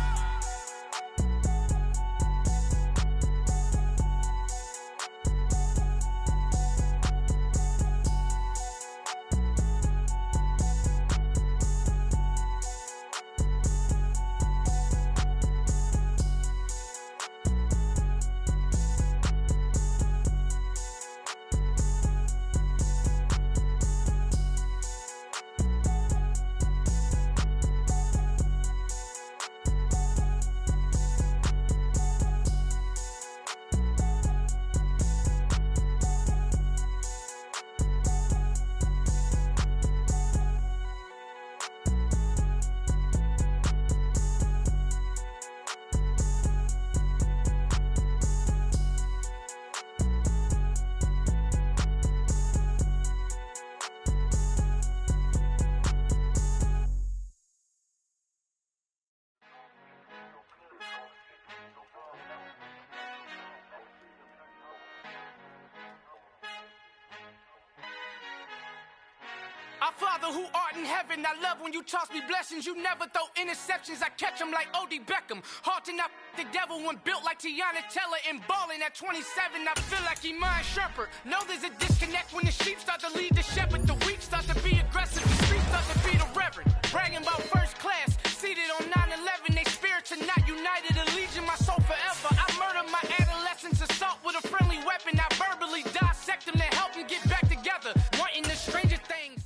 Our Father who art in heaven, I love when you toss me blessings. You never throw interceptions, I catch them like O.D. Beckham. Halting up the devil when built like Tiana Teller and balling at 27. I feel like Iman Shepherd. Know there's a disconnect when the sheep start to lead the shepherd. The weak start to be aggressive, the streets start to be the reverend. Bragging about first class, seated on 9/11. They spirits are not united, a legion, my soul forever. I murder my adolescence, assault with a friendly weapon. I verbally dissect them to help them get back together. Wanting the stranger things.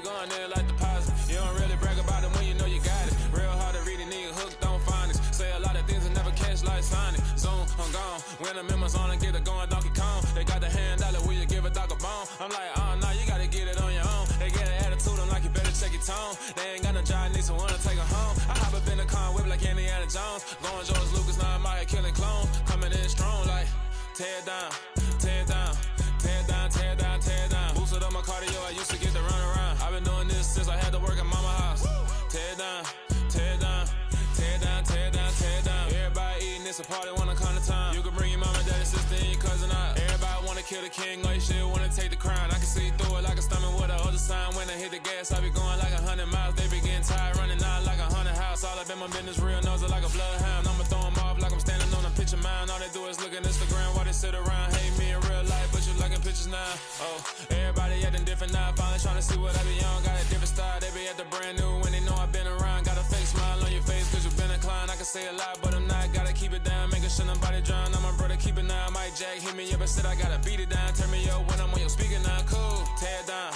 Going there like deposit. You don't really brag about it when you know you got it. Real hard to read a nigga hooked on phonics. Say a lot of things that never catch like Sonic. Zone, I'm gone. When the members on and get it going Donkey Kong. They got the hand dollar, will you give a dog a bone? I'm like, oh no, you gotta get it on your own. They get an attitude, I'm like, you better check your tone. They ain't got no job, need someone to take her home. I hop up in the car, whip like Indiana Jones. Going George Lucas, now I'm out here killing clones. Coming in strong like, tear it down, tear it down. Tear it down, tear it down, tear it down. Boosted up my cardio, I used to get to run around. I've been doing this since I had to work at mama house. Tear it down, tear it down, tear it down, tear it down, tear it down. Everybody eating, it's a party, one o'clock of time. You can bring your mama, daddy, sister, and your cousin out. Everybody wanna kill the king, or you shit wanna take the crown. I can see through it like a stomach with a other sign. When I hit the gas, I be going like 100 miles. They be getting tired, running out like 100 house. All up in my business, real nose like a bloodhound. I'ma throw them off like I'm standing on a picture mound. All they do is look at Instagram while they sit around. Hate me in real life, but you liking pictures now. Oh, everybody acting different now. Finally trying to see what I be on. Got a different style, they be at the brand new when they know I've been around. Got a fake smile on your face cause you been inclined. I can say a lot, but I'm not. Gotta keep it down, making sure nobody drown. I'm my brother, keep it now. Mike Jack hit me up and said I gotta beat it down. Turn me up when I'm on your speaker now. Cool, tear it down,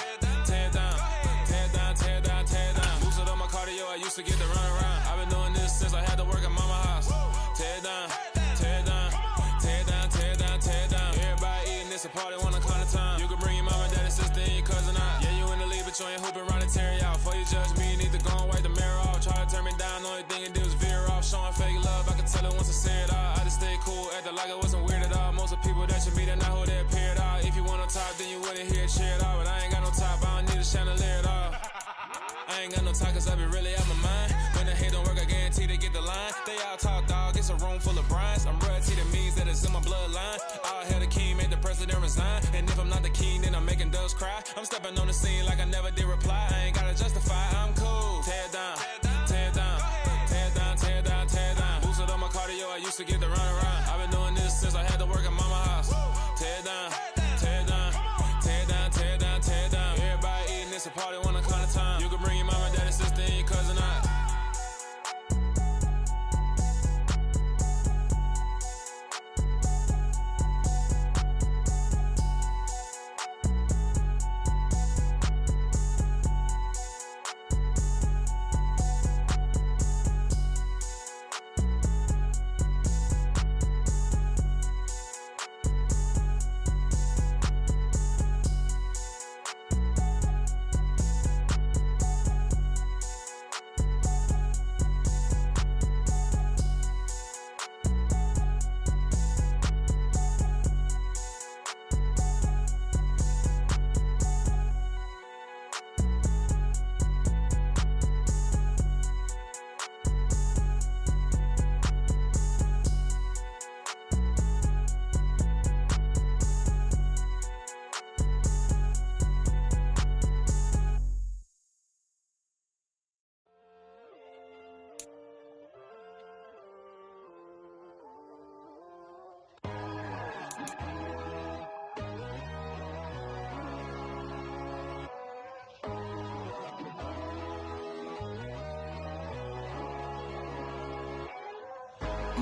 tear it down, tear it down, tear it down, tear it down. Boosted up my cardio, I used to get to run around. I've been doing this since I had to work at mama house. Tear it down, tear it down, tear it down, tear it down, tear it down. Everybody eating, it's a party, one o'clock of time. You can bring your mama, daddy, sister, and your cousin out. Yeah, you in the lead, but you ain't hooping around and tear it out. Before you judge me, you need to go and wipe the mirror off. Try to turn me down, only thing you do is veer off. Showing fake love, I can tell it once I say it all. I just stay cool, acting like I wasn't weird at all. Most of the people that you meet are not who they appear at all. If you want on top, then you wouldn't hear it cheer it all. But I ain't got no top, I don't need a chandelier at all. I ain't got no talk, cause I be really out my mind. When the hate don't work, I guarantee they get the line. They all talk, dog, it's a room full of brinds. I'm royalty, that means that it's in my bloodline. All hail the king, made the president resign. And if I'm not the king, then I'm making doves cry. I'm stepping on the scene like I never did reply. I ain't gotta justify, I'm cool. Tear it down, tear it down, tear it down, tear it down, tear it down. Boosted up my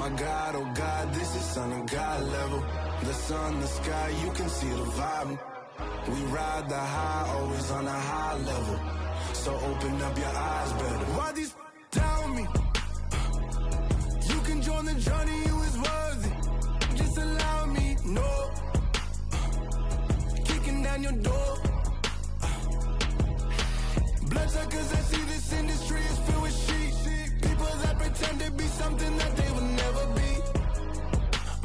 My God, oh God, this is Son of God level. The sun, the sky, you can see the vibe. We ride the high, always on a high level. So open up your eyes better. Why these tell me? You can join the journey, you is worthy. Just allow me, no. Kicking down your door. Bloodsuckers, I see this industry is filled with sheep. People that pretend to be something that they will never be.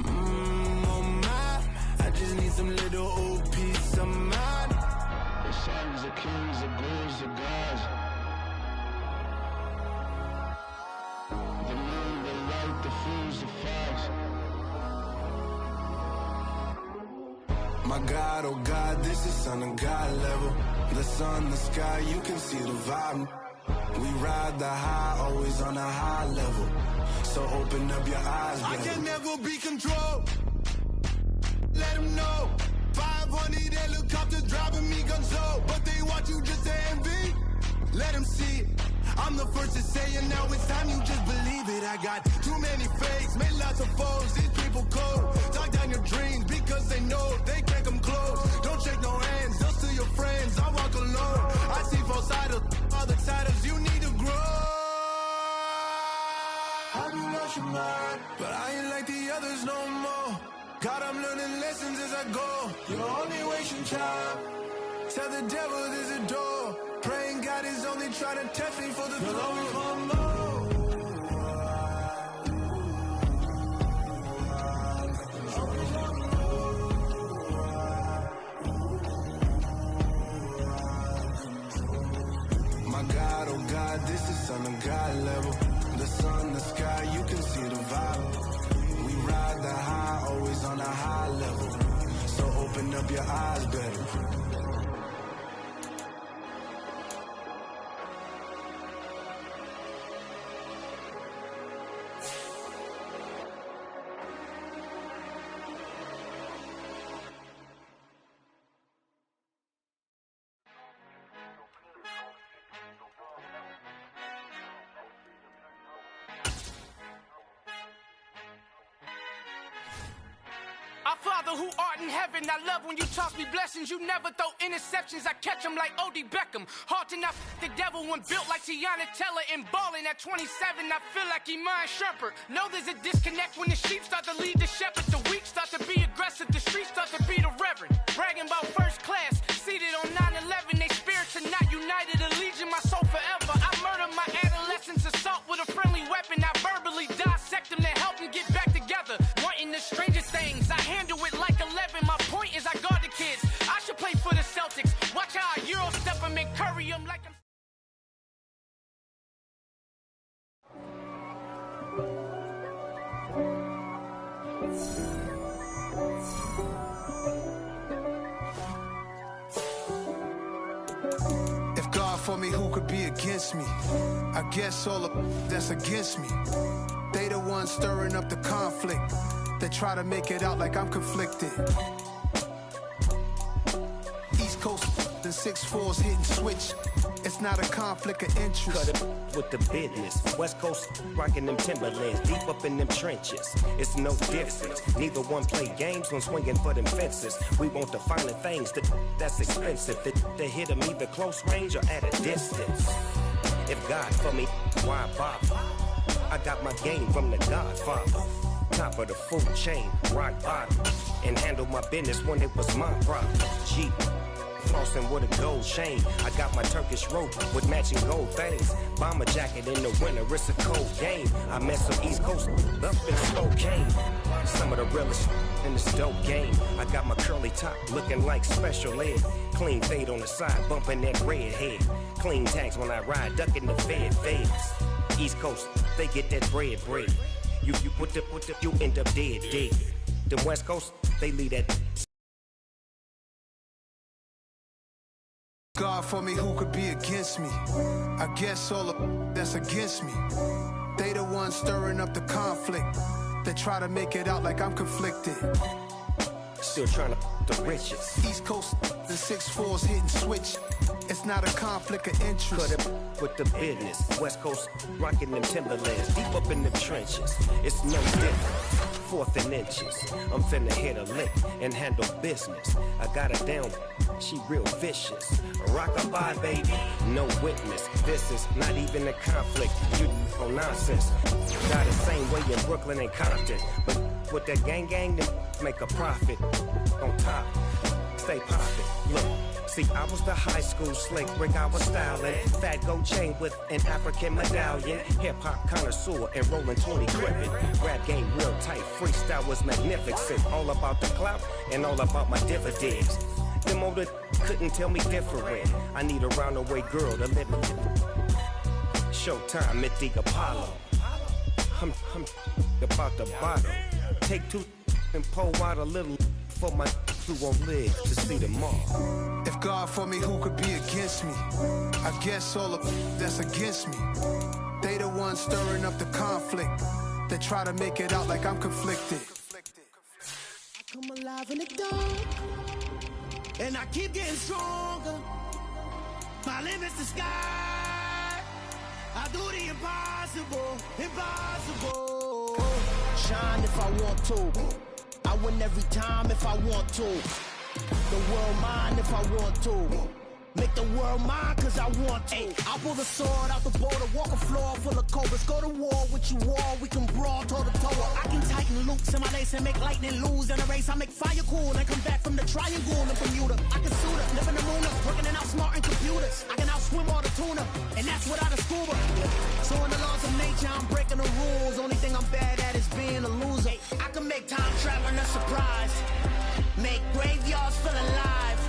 Oh my, I just need some little old peace of mind. The sons of kings, the bulls of gods. The moon, the light, the fools, the facts. My God, oh God, this is Son of God level. The sun, the sky, you can see the vibe. We ride the high, always on a high level. So open up your eyes, baby. I can never be controlled. Let them know. 500 helicopters driving me gunso. But they want you just to envy. Let them see it. I'm the first to say it, now it's time you just believe it. I got too many fakes, made lots of foes. These people cold. Talk down your dreams because they know they can't come close. Don't shake no hands, just to your friends. I walk alone. I see false idols, other titles. You need to grow. Have you lost your mind? But I ain't like the others no more. God, I'm learning lessons as I go. You're only wasting time. Tell the devil there's a door. Praying God is only trying to test me for the throne. My God, oh God, this is Son of God level. The sun, the sky, you can see the vibe. We ride the high, always on a high level. So open up your eyes better. Our Father who art in heaven, I love when you toss me blessings. You never throw interceptions, I catch them like O.D. Beckham. Hard to not the devil when built like Tiana Teller and balling at 27. I feel like Iman Shumpert. Know there's a disconnect when the sheep start to lead the shepherd. The weak start to be aggressive, the streets start to be the reverend. Bragging about first class, seated on 9/11. They spirits are not united, a legion, my soul forever. I murder my adolescence, assault with a friendly weapon. I verbally dissect them to help them get back together. Wanting the strangest things, I handle it like 11. My point is I guard the kids. I should play for the Celtics. Watch how I Euro step them and curry them like I'm... If God for me, who could be against me? I guess all of that's against me. They the ones stirring up the conflict. They try to make it out like I'm conflicted. East Coast and 6'4's hitting switch. It's not a conflict of interest. Cut it with the business. West Coast rocking them Timberlands, deep up in them trenches. It's no difference. Neither one play games when swinging for them fences. We want the finer things that's expensive. They hit them either close range or at a distance. If God for me, why bother? I got my game from the Godfather. Top of the food chain, rock bottom. And handle my business when it was my problem. Jeep. Flossing with a gold chain. I got my Turkish rope with matching gold things. Bomber jacket in the winter, it's a cold game. I met some East Coast up in Spokane. Some of the realest in the dope game. I got my curly top looking like special ed. Clean fade on the side, bumping that red head. Clean tags when I ride, ducking the feds. East Coast, they get that bread. You you end up dead. The West Coast, they leave that. God for me, who could be against me? I guess all of that's against me. They the ones stirring up the conflict. They try to make it out like I'm conflicted. Still trying to the riches. East Coast, the 6'4s hitting switch. It's not a conflict of interest. Cut it with the business. West Coast rocking them Timberlands. Deep up in them trenches. It's no different. 4th and inches. I'm finna hit a lick and handle business. I got her down. She real vicious. Rockabye, baby. No witness. This is not even a conflict. You on nonsense. Got the same way in Brooklyn and Compton. But with that gang, then make a profit. On top. Stay poppin'. Look. See, I was the high school slick Rick, I was styling. Fat gold chain with an African medallion. Hip-hop connoisseur and rolling 20 gripping. Rap game real tight, freestyle was magnificent. All about the clout and all about my dividends. Them older couldn't tell me different. I need a roundaway girl to live in. Showtime at the Apollo. I'm about the bottle. Take 2 and pour out a little for my who won't live to see them all. If God for me, who could be against me? I guess all of that's against me. They the ones stirring up the conflict. They try to make it out like I'm conflicted. I come alive in the dark, and I keep getting stronger. My limit's the sky. I do the impossible, impossible. Shine if I want to. I win every time if I want to. The world mine if I want to. Make the world mine cause I want to. Ay, I'll pull the sword out the border, walk a floor full of cobras. Go to war with you all, we can brawl toe to toe. I can tighten loops in my lace and make lightning lose in a race. I make fire cool and come back from the triangle in Bermuda. I can suit her, live in the moon, working and outsmarting computers. I can outswim all the tuna, and that's without a scuba. So in the laws of nature, I'm breaking the rules. Only thing I'm bad at is being a loser. I can make time traveling a surprise. Make graveyards feel alive.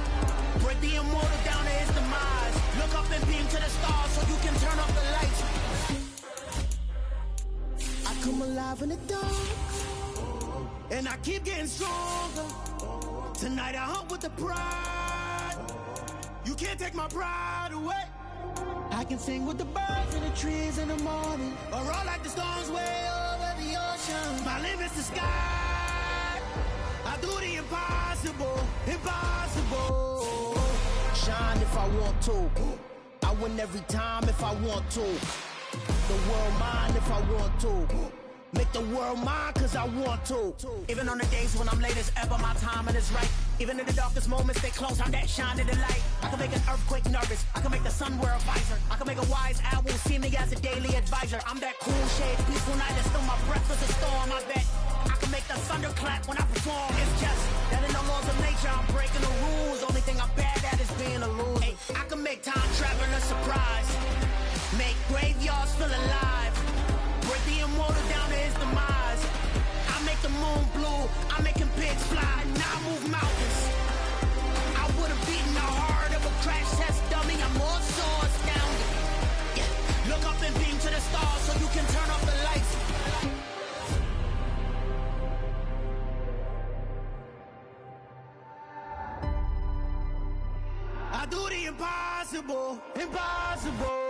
Break the immortal down to his demise. Look up and beam to the stars so you can turn off the lights. I come alive in the dark, and I keep getting stronger. Tonight I hunt with the pride. You can't take my pride away. I can sing with the birds and the trees in the morning, or roll like the storms way over the ocean. My limit's the sky. I do the impossible, impossible. Shine if I want to. I win every time if I want to. The world mine if I want to. Make the world mine cause I want to. Even on the days when I'm late as ever, my timing is right. Even in the darkest moments, stay close, I'm that shine in the light. I can make an earthquake nervous, I can make the sun wear a visor. I can make a wise owl see me as a daily advisor. I'm that cool shade, peaceful night, and still my breath is a storm, I bet. I can make the thunder clap when I perform. It's just that in the laws of nature, I'm breaking the rules. Only thing I'm bad at is being a loser. Ay, I can make time traveling a surprise. Make graveyards feel alive. Break the immortal down to his demise. I make the moon blue, I'm making pigs fly. Now I move mountains. I would've beaten the heart of a crash test dummy. I'm more so astounded. Yeah. Look up and beam to the stars so you can turn off the lights. I do the impossible, impossible.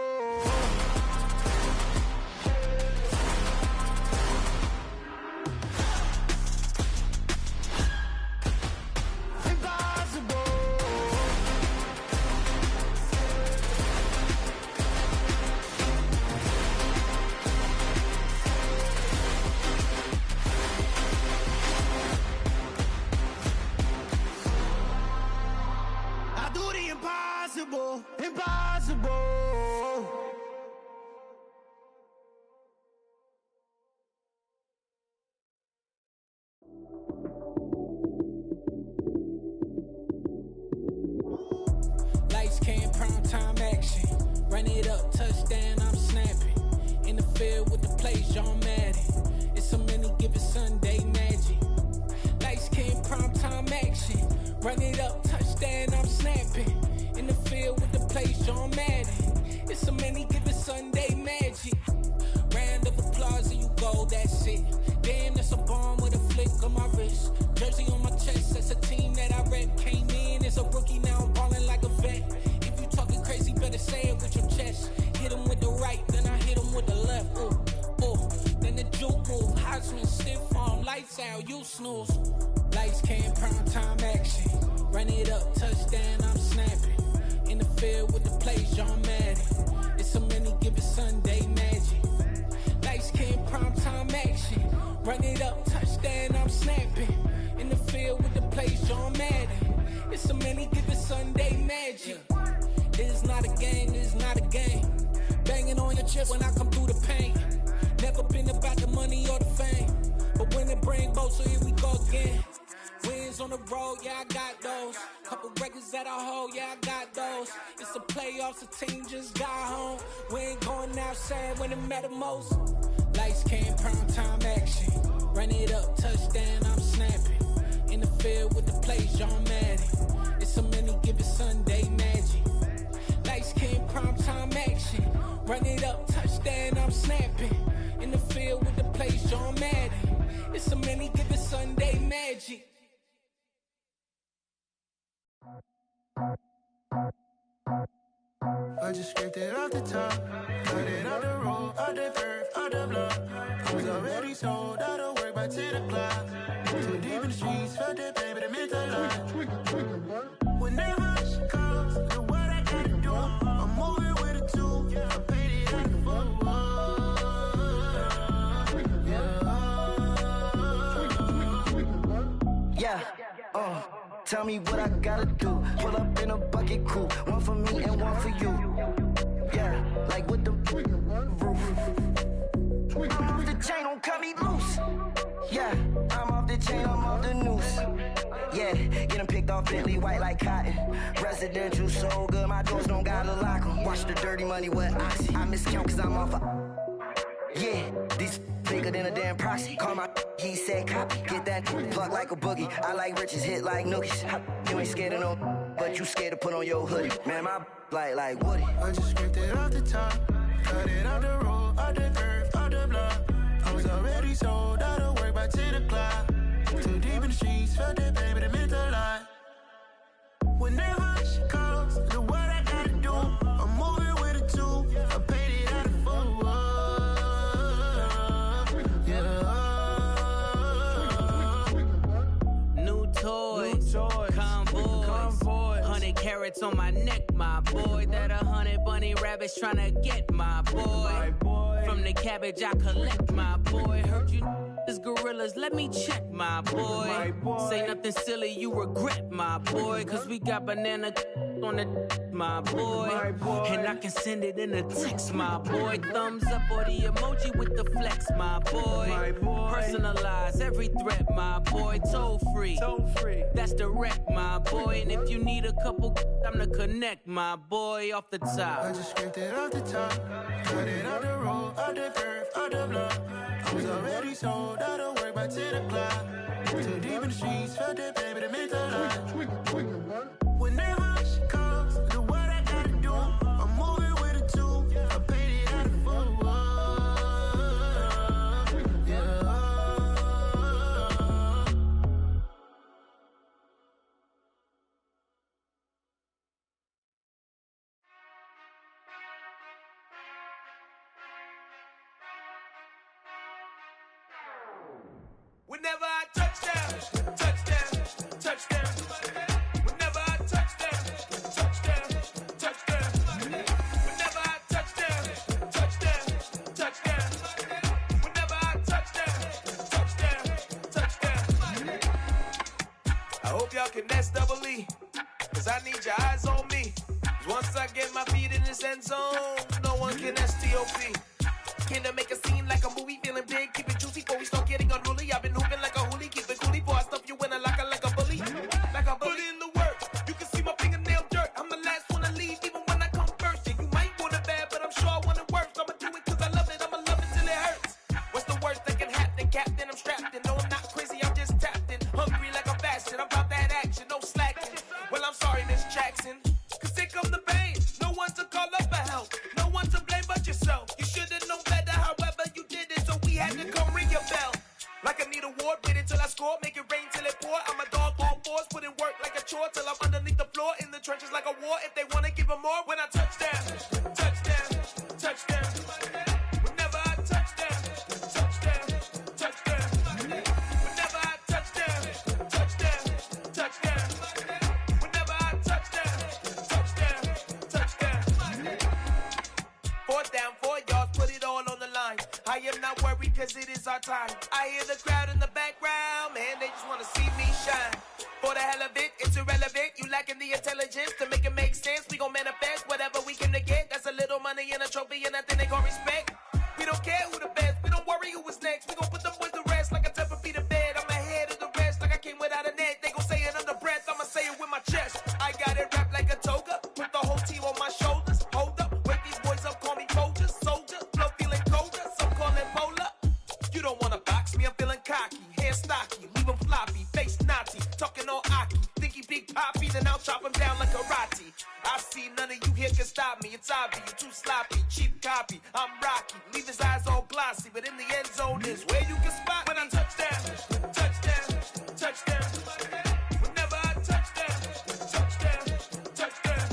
Impossible, impossible. Lights came, prime time action. Run it up, touchdown, I'm snapping. In the field with the plays, John Madden. It's a many given Sunday magic. Lights came, prime time action. Run it up, touchdown, I'm snapping. In the field with the plays, John Madden. It's a many given Sunday magic. Round of applause and you go, that's it. Damn, that's a bomb with a flick on my wrist. Jersey on my chest, that's a team that I rep. Came in as a rookie, now I'm ballin' like a vet. If you talking crazy, better say it with your chest. Hit him with the right, then I hit him with the left. Ooh, ooh. Then the juke move, Heisman stiff arm, lights out, you snooze. Lights came, prime time action. Run it up, touchdown, I'm snapping. In the field with the plays, John Madden. It's a many given Sunday magic. Lights came, prime time action. Run it up, touchdown, I'm snapping. In the field with the plays, John Madden. It's a many given Sunday magic. It's not a game, it's not a game. Banging on your chest when I come through the pain. Never been about the money or the fame. But when it bring both, so here we go again. Wins on the road, yeah, I got those. Couple records that I hold, yeah, I got those. It's the playoffs, the team just got home. We ain't going outside when it matter most. Lights came, prime time action. Run it up, touchdown, I'm snapping. In the field with the plays, John Madden. It's a many given Sunday magic. Lights came, prime time action. Run it up, touchdown, I'm snapping. In the field with the plays, John Madden. It's a many given Sunday magic. I just scraped it off the top, got it out the road, out the curve, out the block. I was already sold out of work by 10 o'clock. Too deep in the streets, felt that pain, but it meant a lot. Whenever she calls, do what I gotta do. I'm moving with a two, I paid it out the full. Yeah, tell me what I gotta do. Pull up in a bucket crew, one for me and one for you. Yeah, like with the roof. I'm off the chain, don't cut me loose. Yeah, I'm off the chain, I'm off the noose. Yeah, getting picked off Bentley white like cotton. Residential so good, my doors don't gotta lock 'em. Watch the dirty money with oxy. I miscount cause I'm off yeah, these bigger than a damn proxy. Call my he said copy. Get that plug like a boogie. I like riches, hit like nookies. You ain't scared of no, but you scared to put on your hoodie. Man, my like Woody. I just scraped it off the top, got it out the road, out the curve, out the block. I was already sold out of work by 10 o'clock. Too deep in the streets, felt that pain, but it meant a lot. Whenever she calls, do what I gotta do. I'm moving with a two, I paid it out of full. Toys, convoys, 100 carats on my neck, my boy. That 100 bunny rabbits tryna get my boy. From the cabbage I collect, my boy. Heard you is gorillas, let me check, my boy. Say nothing silly, you regret, my boy. Cause we got banana on the my boy. And I can send it in a text, my boy. Thumbs up or the emoji with the flex, my boy. Personalize every threat, my boy. Toll free. That's direct, my boy. And if you need a couple, I'm the connect, my boy. Off the top. I just scraped it off the top, got it out the road, out the curve, out the block. I was already sold out of work by 10 o'clock. Too deep in the streets, felt that pain, but it meant a lot. Whenever she calls, do what I gotta do. I'm moving with a two, I paid it out of full. Whenever I touchdown, touchdown, touchdown. Whenever I touchdown, touchdown, touchdown. Whenever I touchdown, touchdown, touchdown. Whenever I touchdown, touchdown, touchdown. I hope y'all can S-double-E, cause I need your eyes on me. Once I get my feet in this end zone, no one can S-T-O-P. Can I make a scene like a movie, feeling big, keep it juicy before we start getting unruly. I've been hooping like a hoolie, keep it coolie before I stuff you in a locker like a bully. Like a bully in the work, you can see my fingernail dirt. I'm the last one to leave, even when I come first. Yeah, you might want it bad, but I'm sure I want it worse. I'ma do it cause I love it, I'ma love it till it hurts. What's the worst that can happen, Captain? I'm strapped in, no I'm not crazy, I'm just tapped in. Hungry like I'm fasting, I'm about that action, no slacking. Well, I'm sorry, Miss Jackson, cause here come the pain. No one to call up for help, no one to blame but yourself. You should've known better, however you did it, so we had to come ring your bell. Like I need a ward, wait until I score, make it rain till it pour. I'm a dog on fours, put in work like a chore till I'm underneath the floor, in the trenches like a war. If they wanna give them more, when I touchdown, touchdown, touchdown. Whenever I touchdown, touchdown, touchdown. Whenever I touchdown, touchdown. are tired. I hear the crowd in the background, man, they just wanna see me shine. For the hell of it, it's irrelevant. You lacking the intelligence to make it make sense. We gon' manifest whatever we came to get. That's a little money and a trophy and nothing they call respect. We don't care who the best, we don't worry who was next. We gon' put them boys to rest like a temper feet of bed. I'm ahead of the rest like I came without a net. They gon' say it under breath, I'ma say it with my chest. I got it wrapped like a toga, put the whole team on my shoulders. Hold up, wake these boys up, call me soldier, soldier. Flow feeling colder, some call it polar. You don't wanna box me, I'm feeling cocky. Hair stocky, leave him floppy, face naughty. Talking all aki, think he big poppy, then I'll chop him down like karate. I see none of you here can stop me. It's obvious, you too sloppy, cheap copy. I'm Rocky, leave his eyes all glossy, but in the end zone is where you can spot when I touchdown, touchdown, touchdown. Whenever I touchdown, touchdown, touchdown.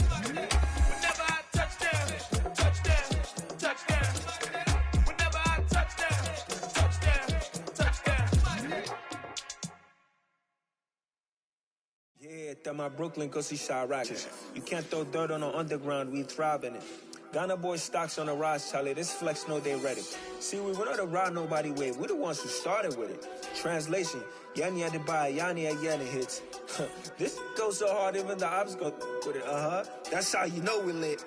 Whenever I touchdown, touchdown, touchdown. Whenever I touchdown, touchdown, touchdown. Yeah, that my Brooklyn cause he shot rockets. You can't throw dirt on the underground, we thrive in it. Ghana boy stocks on the rise, Charlie. This flex know they ready. See, we were not to ride nobody with. We're the ones who started with it. Translation, Yanni had to buy, Yanni had Yanni hits. This goes so hard, even the ops go with it. That's how you know we lit.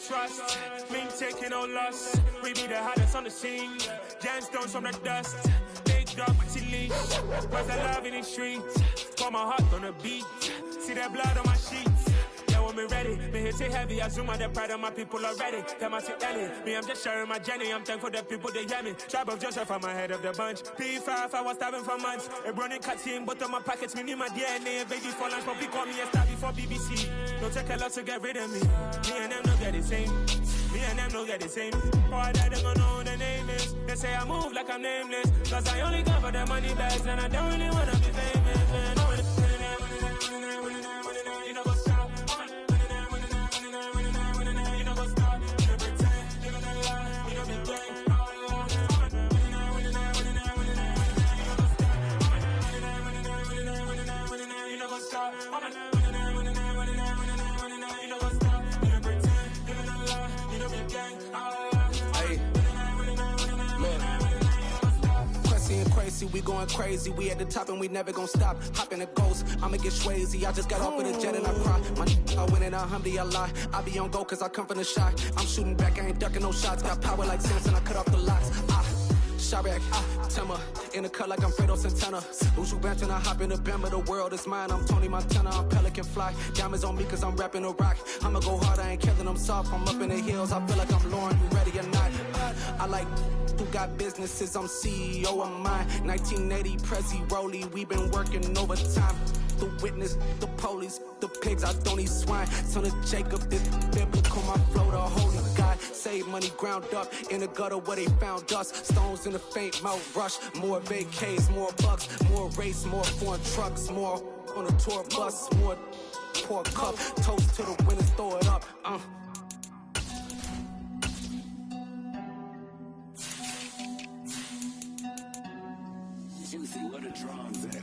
Trust, me taking no loss. We be the hottest on the scene. Gemstones from the dust. Big dog with your leash. Where's the love in the streets? Pour my heart on the beat. See that blood on my sheets. Yeah, when me ready, me hit it heavy. I zoom out the pride of my people already. Them I see Ellie. Me, I'm just sharing my journey. I'm thankful that people they hear me. Tribe of Joseph, I'm ahead of the bunch. P5, I was starving for months. A running cuts in, but on my pockets, me need my DNA. Baby for lunch, but we call me a star before BBC. Don't take a lot to get rid of me. Me and them don't get the same. Me and them don't get the same. Boy, that they gonna know who the name is. They say I move like I'm nameless. Cause I only come for the money bags. And I don't really wanna be famous, man. You know what's up? You know what's up? You pretend, living a lie. You know be gang. You know what's up? Crazy, we going crazy. We at the top and we never gonna stop. Hop in a ghost, I'ma get swayzy. I just got off with a jet and I cry. I win in a Humvee, I lie. I be on go cause I come from the shot. I'm shooting back, I ain't ducking no shots. Got power like Samson, I cut off the locks. Sharek, Timmer, in the cut like I'm Fredo Santana. Usual Banton, I hop in the Bama, the world is mine. I'm Tony Montana, I'm Pelican Fly. Diamonds on me cause I'm rapping a rock. I'ma go hard, I ain't killing them soft. I'm up in the hills, I feel like I'm Lauren, you ready or not? I like who got businesses, I'm CEO of mine. 1980, Prezi, Rolly, we been working overtime. The witness, the police, the pigs, I don't eat swine. Son of Jacob, this biblical, my flow, the holy God. Save money ground up in the gutter where they found us. Stones in the faint mouth rush. More vacays, more bucks, more race, more foreign trucks, more on a tour bus, more pour cup. Toast to the winners, throw it up. Juicy, what a drums at.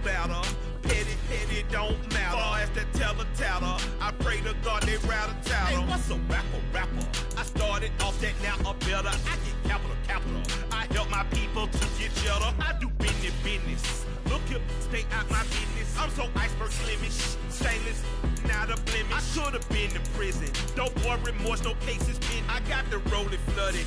Battle, petty, don't matter. Far as the teller, I pray to God they rattle tattle. Hey, what's a rapper? I started off that, now I'm better. I get capital. I help my people to get cheddar. I do business. Look here, stay out my business. I'm so iceberg slimish, stainless, not a blemish. I should have been in prison. Don't worry, remorse, no cases pinned. I got the rolling flooded.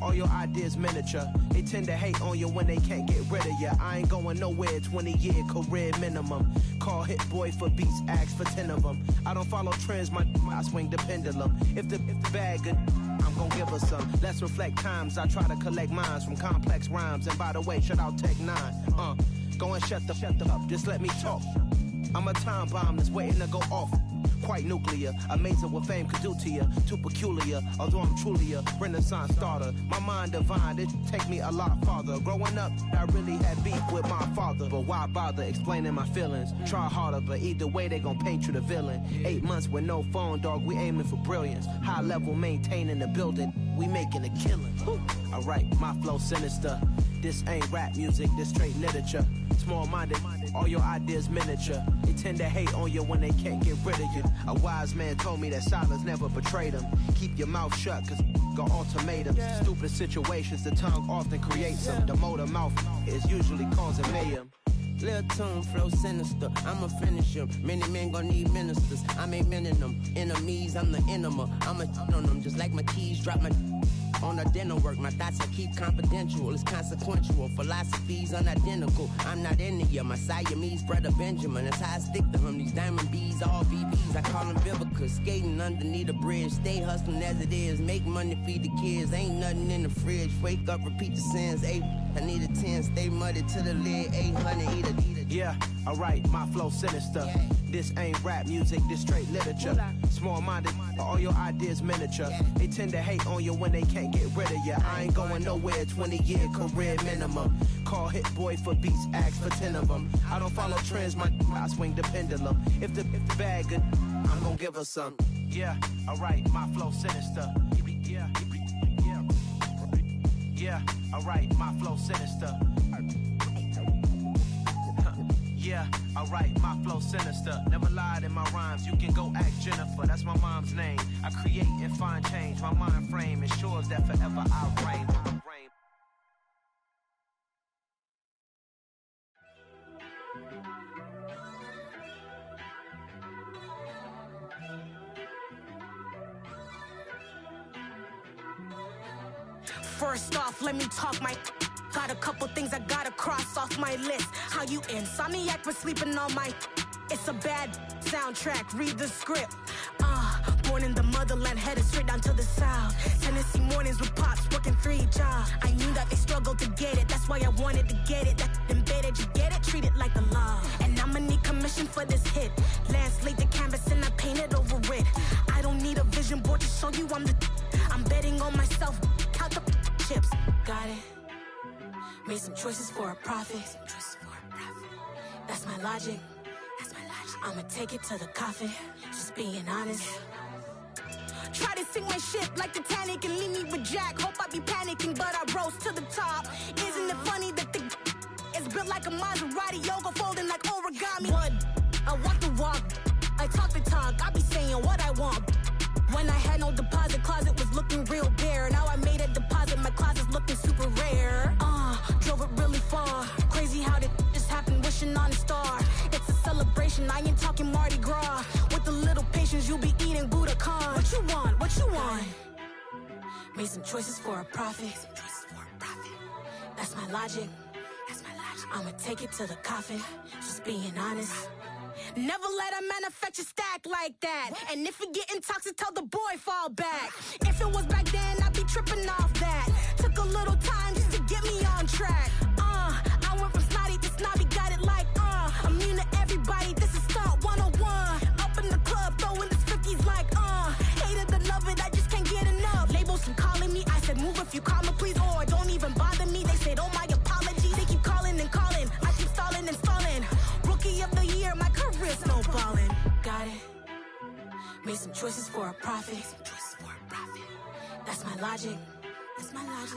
all your ideas miniature. They tend to hate on you when they can't get rid of you. I ain't going nowhere, 20-year career minimum. Call Hit Boy for beats, ask for 10 of them. I don't follow trends, I swing the pendulum. If the bag good, I'm gon' give her some. Let's reflect times, I try to collect minds from complex rhymes. And by the way, shout out Tech 9. Go and shut the up, just let me talk. I'm a time bomb that's waiting to go off. Quite nuclear, amazing what fame could do to you. Too peculiar, although I'm truly a renaissance starter. My mind divine, it take me a lot farther. Growing up, I really had beef with my father. But why bother explaining my feelings? Try harder, but either way they gon' paint you the villain. 8 months with no phone, dog, we aiming for brilliance. High level maintaining the building, we making a killing. Alright, my flow sinister. This ain't rap music, this straight literature. Small-minded, all your ideas miniature. They tend to hate on you when they can't get rid of you. A wise man told me that silence never betrayed him. Keep your mouth shut, cause got ultimatums. Stupid situations, the tongue often creates them. The motor mouth is usually causing mayhem. Lil' tune, flow sinister, I'ma finish him. Many men gon' need ministers, I'm a men in them. Enemies, I'm the enema, I'ma on them. Just like my keys, drop my on the dinner work. My thoughts I keep confidential, it's consequential. Philosophies unidentical, I'm not into you. My Siamese brother Benjamin, that's how I stick to him. These diamond bees, all BBs, I call them Vivica. Skating underneath a bridge, stay hustling as it is. Make money, feed the kids, ain't nothing in the fridge. Wake up, repeat the sins, I need a 10, stay muddy to the lid, 800, eat a. Yeah, alright, my flow sinister. This ain't rap music, this straight literature. Small-minded, all your ideas miniature. They tend to hate on you when they can't get rid of you. I ain't going nowhere, 20-year career minimum. Call Hit Boy for beats, ask for 10 of them. I don't follow trends, I swing the pendulum. If the bag good, I'm gon' give her some. Yeah, alright, my flow sinister. Yeah, alright, my flow sinister. Yeah, alright, my flow sinister. Never lied in my rhymes, you can go ask Jennifer. That's my mom's name. I create and find change. My mind frame ensures that forever I reign. First off, let me talk my. Got a couple things I gotta cross off my list. How you insomniac for sleeping on my. It's a bad soundtrack, read the script. Born in the motherland, headed straight down to the south. Tennessee mornings with pops, working 3 jobs. I knew that they struggled to get it, that's why I wanted to get it. That embedded, you get it, treat it like the law. And I'ma need commission for this hit. Last laid the canvas and I painted over it. I don't need a vision board to show you I'm betting on myself, count the chips. Got it. Made some choices for a profit. That's my logic. I'ma take it to the coffin. Just being honest. Try to sink my ship like Titanic and leave me with Jack. Hope I be panicking, but I rose to the top. Isn't it funny that the is built like a Maserati, yoga folding like origami? What? I walk the walk, I talk the talk. I be saying what I want. When I had no deposit, closet was looking real bare. Now I made a deposit, my closet's looking super rare. Drove it really far. Crazy how did just happen, wishing on a star. It's a celebration, I ain't talking Mardi Gras. With a little patience, you'll be eating Budokan. What you want? What you want? Made some choices for a profit. That's my logic. I'ma take it to the coffin. Just being honest. Never let a manufacture stack like that. And if it getting toxic, tell the boy fall back. If it was back then, I'd be tripping off that. Took a little time just to get me on track. I went from snotty to snobby, got it like immune to everybody, this is stunt 101. Up in the club, throwing the cookies like hate it or love it, I just can't get enough. Labels keep calling me, I said move if you call me please, or don't even bother me. They said oh my apologies, they keep calling and calling. I keep stalling and stalling. Rookie of the year, my career snowballing. Got it. Made some choices for a profit. That's my logic.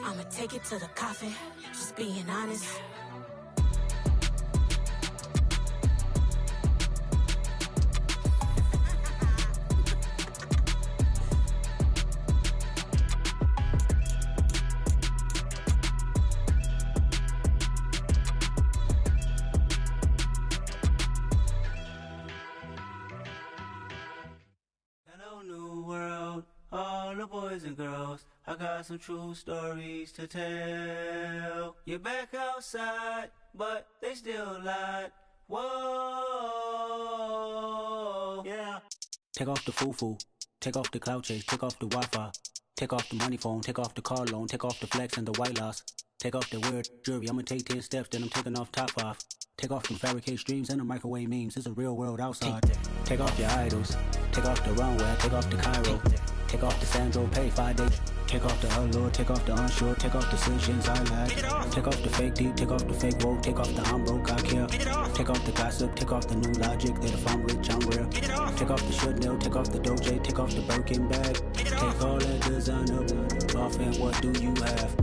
I'ma take it to the coffin. Just being honest. Hello, new world, all the boys and girls, I got some true stories to tell. You're back outside, but they still lied. Whoa, yeah. Take off the foo-foo, take off the cloud chase, take off the Wi-Fi, take off the money phone, take off the car loan, take off the flex and the white loss, take off the weird jewelry. I'ma take 10 steps, then I'm taking off top 5. Take off them fabricate streams and the microwave memes. It's a real world outside. Take off your idols, take off the runway, take off the Cairo, take off the Sandro Pay 5 days. Take off the allure, take off the unsure, take off decisions I lack. Take off the fake deep, take off the fake woke, take off the I'm broke, I care. Take off the gossip, take off the new logic that if I'm rich, I'm real. Take off the Chanel, take off the Doja, take off the Birkin bag. Take all that designer off and what do you have?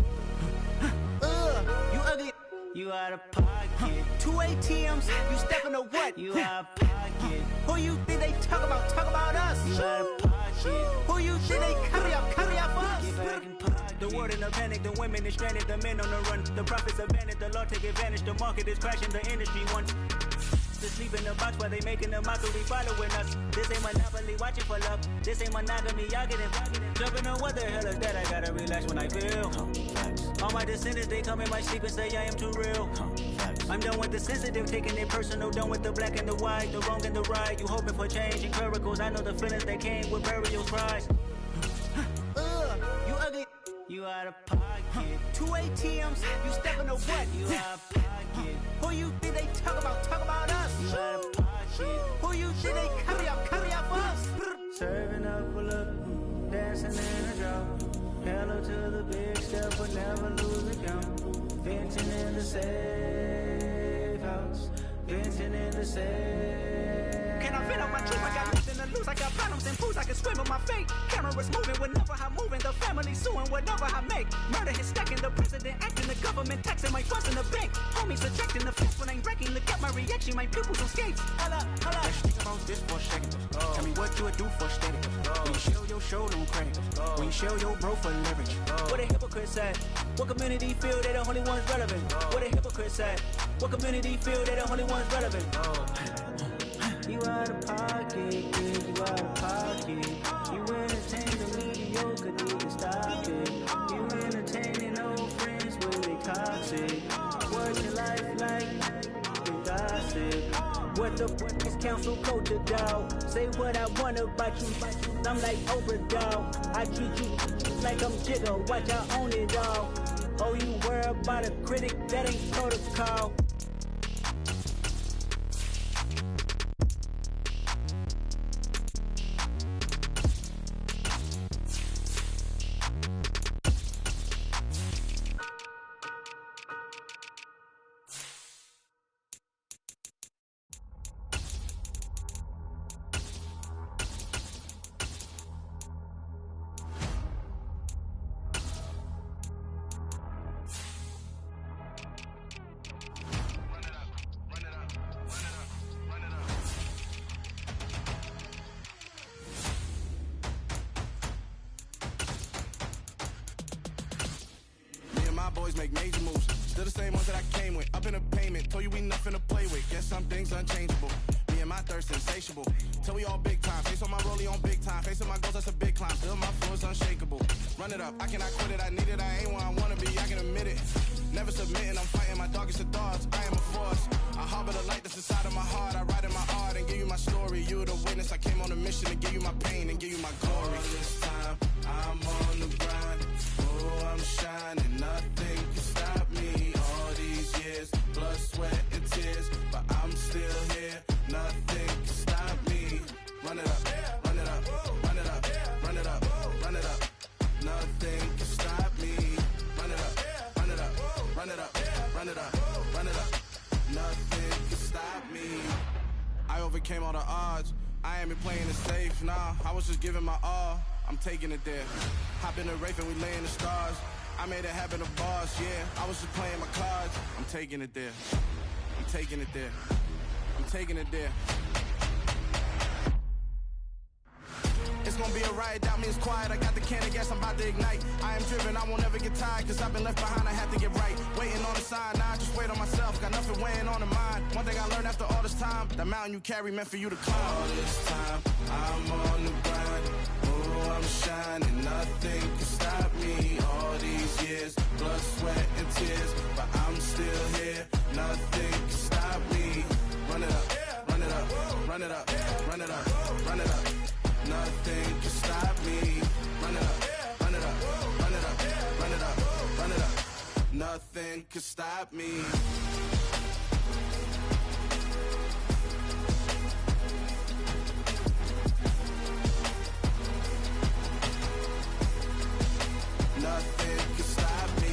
You ugly. You out of pocket. 2 ATMs, you stepping to what? You out of pocket. Who you think they talk about? Talk about us. You out of pocket. Who you think they carry up for us? Get back in pocket. The world in a panic, the women is stranded, the men on the run. The profits abandoned, the law take advantage. The market is crashing, the industry wants to sleep in the box while they making a mockery following us. This ain't monopoly, watching for love. This ain't monogamy, y'all get it. Jumping on what the hell is that? I gotta relax when I feel. All my descendants, they come in my sleep and say I am too real. I'm done with the sensitive, taking it personal. Done with the black and the white, the wrong and the right. You hoping for change and miracles. I know the feelings that came with burial cries. You ugly. You out of pocket. 2 ATMs, you stepping to what? You out of pocket. Who you think they talk about? Talk about us. You out of pocket. Who you think they carry up for us? Serving up a look, dancing in a drop. Hello to the big step, but never lose a count. Venting in the safe house. Venting in the safe. Can I vent out my truth? I got nothing to lose. I got problems and fools. I can swim with my fate. Cameras moving whenever I'm moving. The family suing whatever I make. Murder is stacking. The president acting. The government taxing my funds in the bank. Homies ejecting the fence when I'm breaking. Look at my reaction. My pupils on skates. Holla, holla. Let's think about this for a second. Tell me what you would do for steady. When you show your show, no credit. When you show your bro for leverage. What a hypocrite said. What community feel they the only ones relevant? What a hypocrite said. What community feel they the only ones relevant? You out of pocket, yeah, you out of pocket. You entertain the mediocre, need to stop it. You entertaining old friends when they toxic. Work your life like you gossip. What the fuck is council culture, dog? Say what I want about you. I'm like Oprah, dog. I treat you like I'm Jigga. Watch I own it all. Oh, you worry about a critic? That ain't protocol. Boys make major moves. Still the same ones that I came with. Up in the payment. Told you we nothing to play with. Guess some things unchangeable. Me and my thirst insatiable. Till we all big time. Face on my rollie on big time. Facing my goals, that's a big climb. Still my flow is unshakable. Run it up. I cannot quit it. I need it. I ain't where I wanna be. I can admit it. Never submitting. I'm fighting my darkest of thoughts. I am a force. I harbor the light that's inside of my heart. I write in my art and give you my story. You the witness. I came on a mission to give you my pain and give you my glory. All this time, I'm on the grind. Oh, I'm shining. Nothing can stop me. All these years, blood, sweat, and tears. But I'm still here. Nothing can stop me. Run it up, run it up, run it up, run it up, run it up. Nothing can stop me. Run it up, run it up, run it up, run it up, run it up. Nothing can stop me. I overcame all the odds. I ain't been playing it safe, nah. I was just giving my all. I'm taking it there. Hop in the Wraith and we lay in the stars. I made it happen, the boss, yeah. I was just playing my cards. I'm taking it there. I'm taking it there. I'm taking it there. It's gonna be a riot, doubt me it's quiet. I got the can of gas, I'm about to ignite. I am driven, I won't ever get tired. Cause I've been left behind, I have to get right. Waiting on the sign, now I just wait on myself. Got nothing weighing on the mind. One thing I learned after all this time, the mountain you carry meant for you to climb. All this time, I'm on the grind. Oh, I'm shining, nothing can stop me. All these years, blood, sweat, and tears, but I'm still here. Nothing can stop me. Run it up, run it up, run it up, run it up, run it up. Nothing can stop me. Run it up, run it up, run it up, run it up, run it up. Nothing can stop me. Nothing can stop me.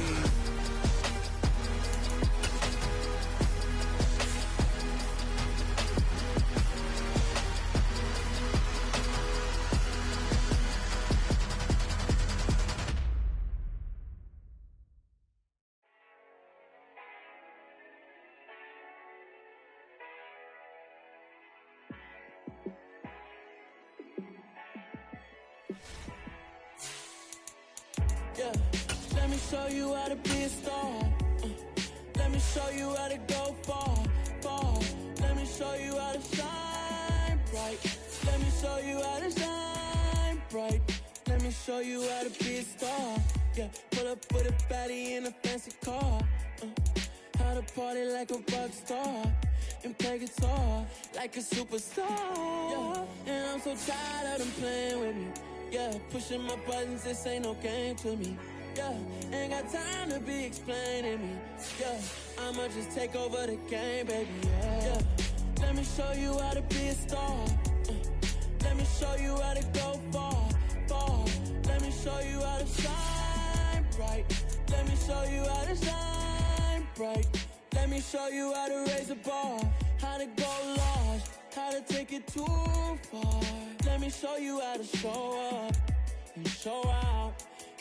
Yeah, let me show you how to be a star. Let me show you how to go far, far. Let me show you how to shine bright. Let me show you how to shine bright. Let me show you how to be a star. Yeah, pull up with a baddie in a fancy car. How to party like a rock star and play guitar like a superstar. Yeah, and I'm so tired of them playing with me. Yeah, pushing my buttons, this ain't no game to me. Yeah, ain't got time to be explaining me. Yeah, I'ma just take over the game, baby. Yeah, let me show you how to be a star. Let me show you how to go far, far. Let me show you how to shine bright. Let me show you how to shine bright. Let me show you how to raise a bar, how to go large, how to take it too far. Let me show you how to show up and show out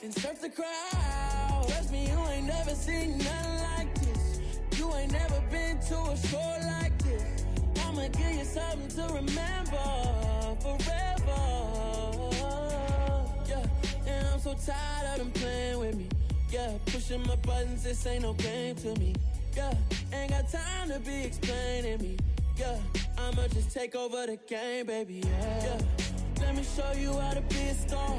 and surf the crowd. Trust me, you ain't never seen nothing like this. You ain't never been to a show like this. I'ma give you something to remember forever. Yeah, and I'm so tired of them playing with me. Yeah, pushing my buttons, this ain't no game to me. Yeah, ain't got time to be explaining me. Yeah, I'ma just take over the game, baby. Yeah, let me show you how to be a star.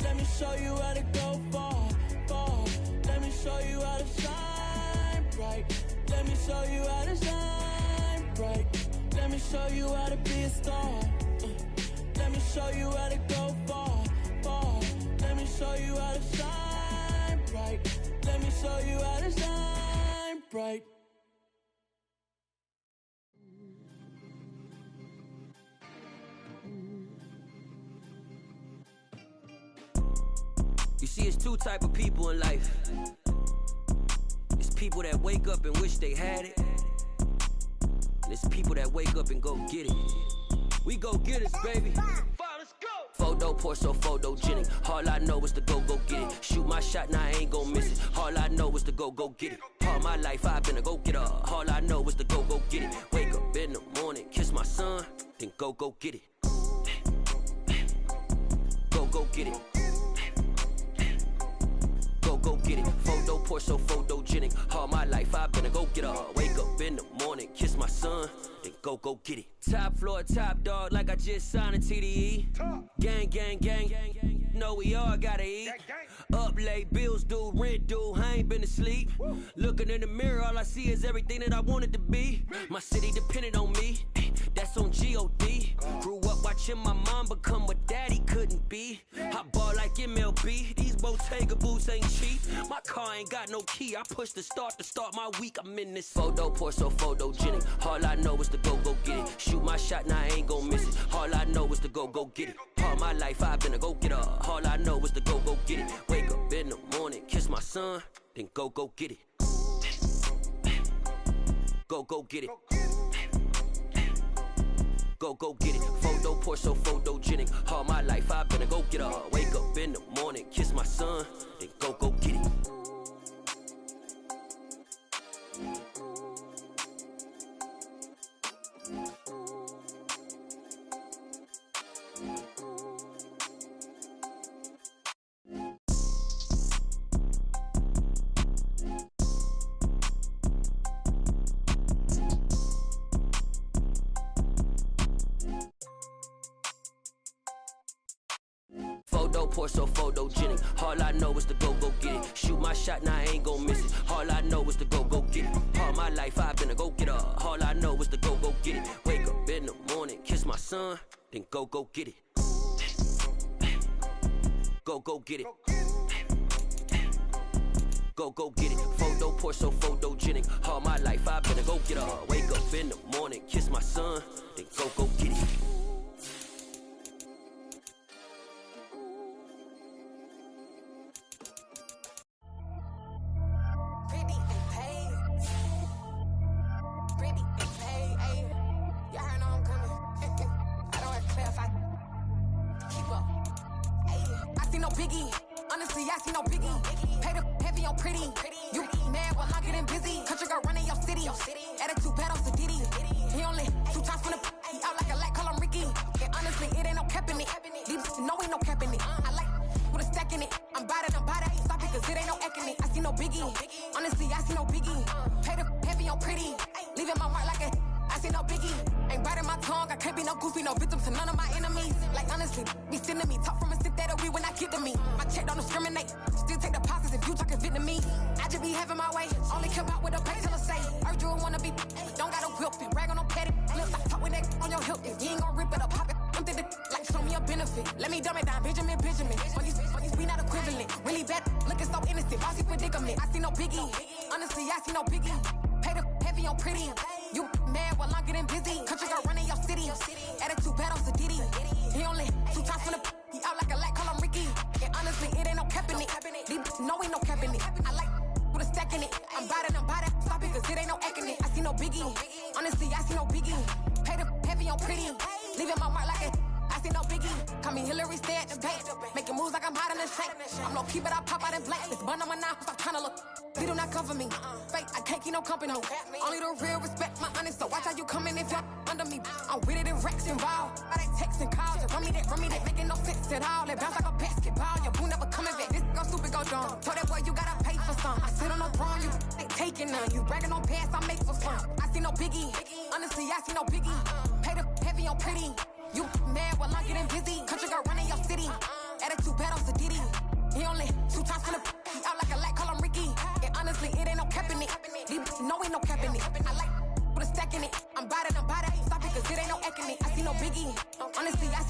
Let me show you how to go far, far. Let me show you how to shine bright. Let me show you how to shine bright. Let me show you how to be a star. Let me show you how to go far, far. Let me show you how to shine bright. Let me show you how to shine bright. You see, it's two type of people in life. It's people that wake up and wish they had it. And it's people that wake up and go get it. We go get it, baby. Photo, Porso, photogenic. All I know is to go get it. Shoot my shot, now I ain't gon' miss it. All I know is to go get it. All my life I've been a go-getter. All I know is to go get it. Wake up in the morning, kiss my son, then go get it. Go get it. Go get it. Photo, Porso, photogenic. All my life I've been a go-getter. Wake up in the morning, kiss my son, then go get it. Top floor, top dog, like I just signed a TDE. Gang, gang, gang, gang, gang. Know we all gotta eat. Up late, bills due, rent due, I ain't been asleep. Looking in the mirror, all I see is everything that I wanted to be. My city depended on me, that's on G.O.D. Grew up watching my mom become what daddy couldn't be. I ball like MLB, these Bottega boots ain't cheap. My car ain't got no key, I push the start to start my week. I'm in this photo, Porso, photogenic. All I know is to go get it. Shoot my shot, now I ain't gon' miss it. All I know is to go get it. All my life I've been a go-getter. All I know is to go get it. Wake up in the morning, kiss my son, then go get it. Go get it. Go get it. Photo, Porso, photogenic. All my life I've been a go-getter. Wake up in the morning, kiss my son, then go get it. Photo poor, so photogenic. All I know is to go get it. Shoot my shot, now I ain't gon' miss it. All I know is to go get it. All my life I've been a go-getter. All I know is to go get it. Wake up in the morning, kiss my son, then go get it. Go get it. Go get it. Photo poor, so photogenic. All my life I've been a go-getter. Wake up in the morning, kiss my son, then go get it. Only the real respect my honest, so watch how you coming if you're under me. I'm with it in Rex involved. I they texting calls, and run me that, making no sense at all. It bounce like a basketball, your boo never coming back. This go stupid, go dumb. Told that boy you gotta pay for some. I sit on no throne, you ain't taking none. You bragging on past, I make for fun. I see no biggie, honestly, I see no biggie. Pay the heavy on pretty. You mad while I'm getting busy. Country girl running your city. Attitude bad on Sadiddy. He only 2 times from the he out like a light, call him Ricky. And honestly, it ain't no cap in it. These no ain't no cap in it. I like put a stack in it. I'm bout it. Stop it, cause it ain't no acting it. I see no biggie. Honestly, I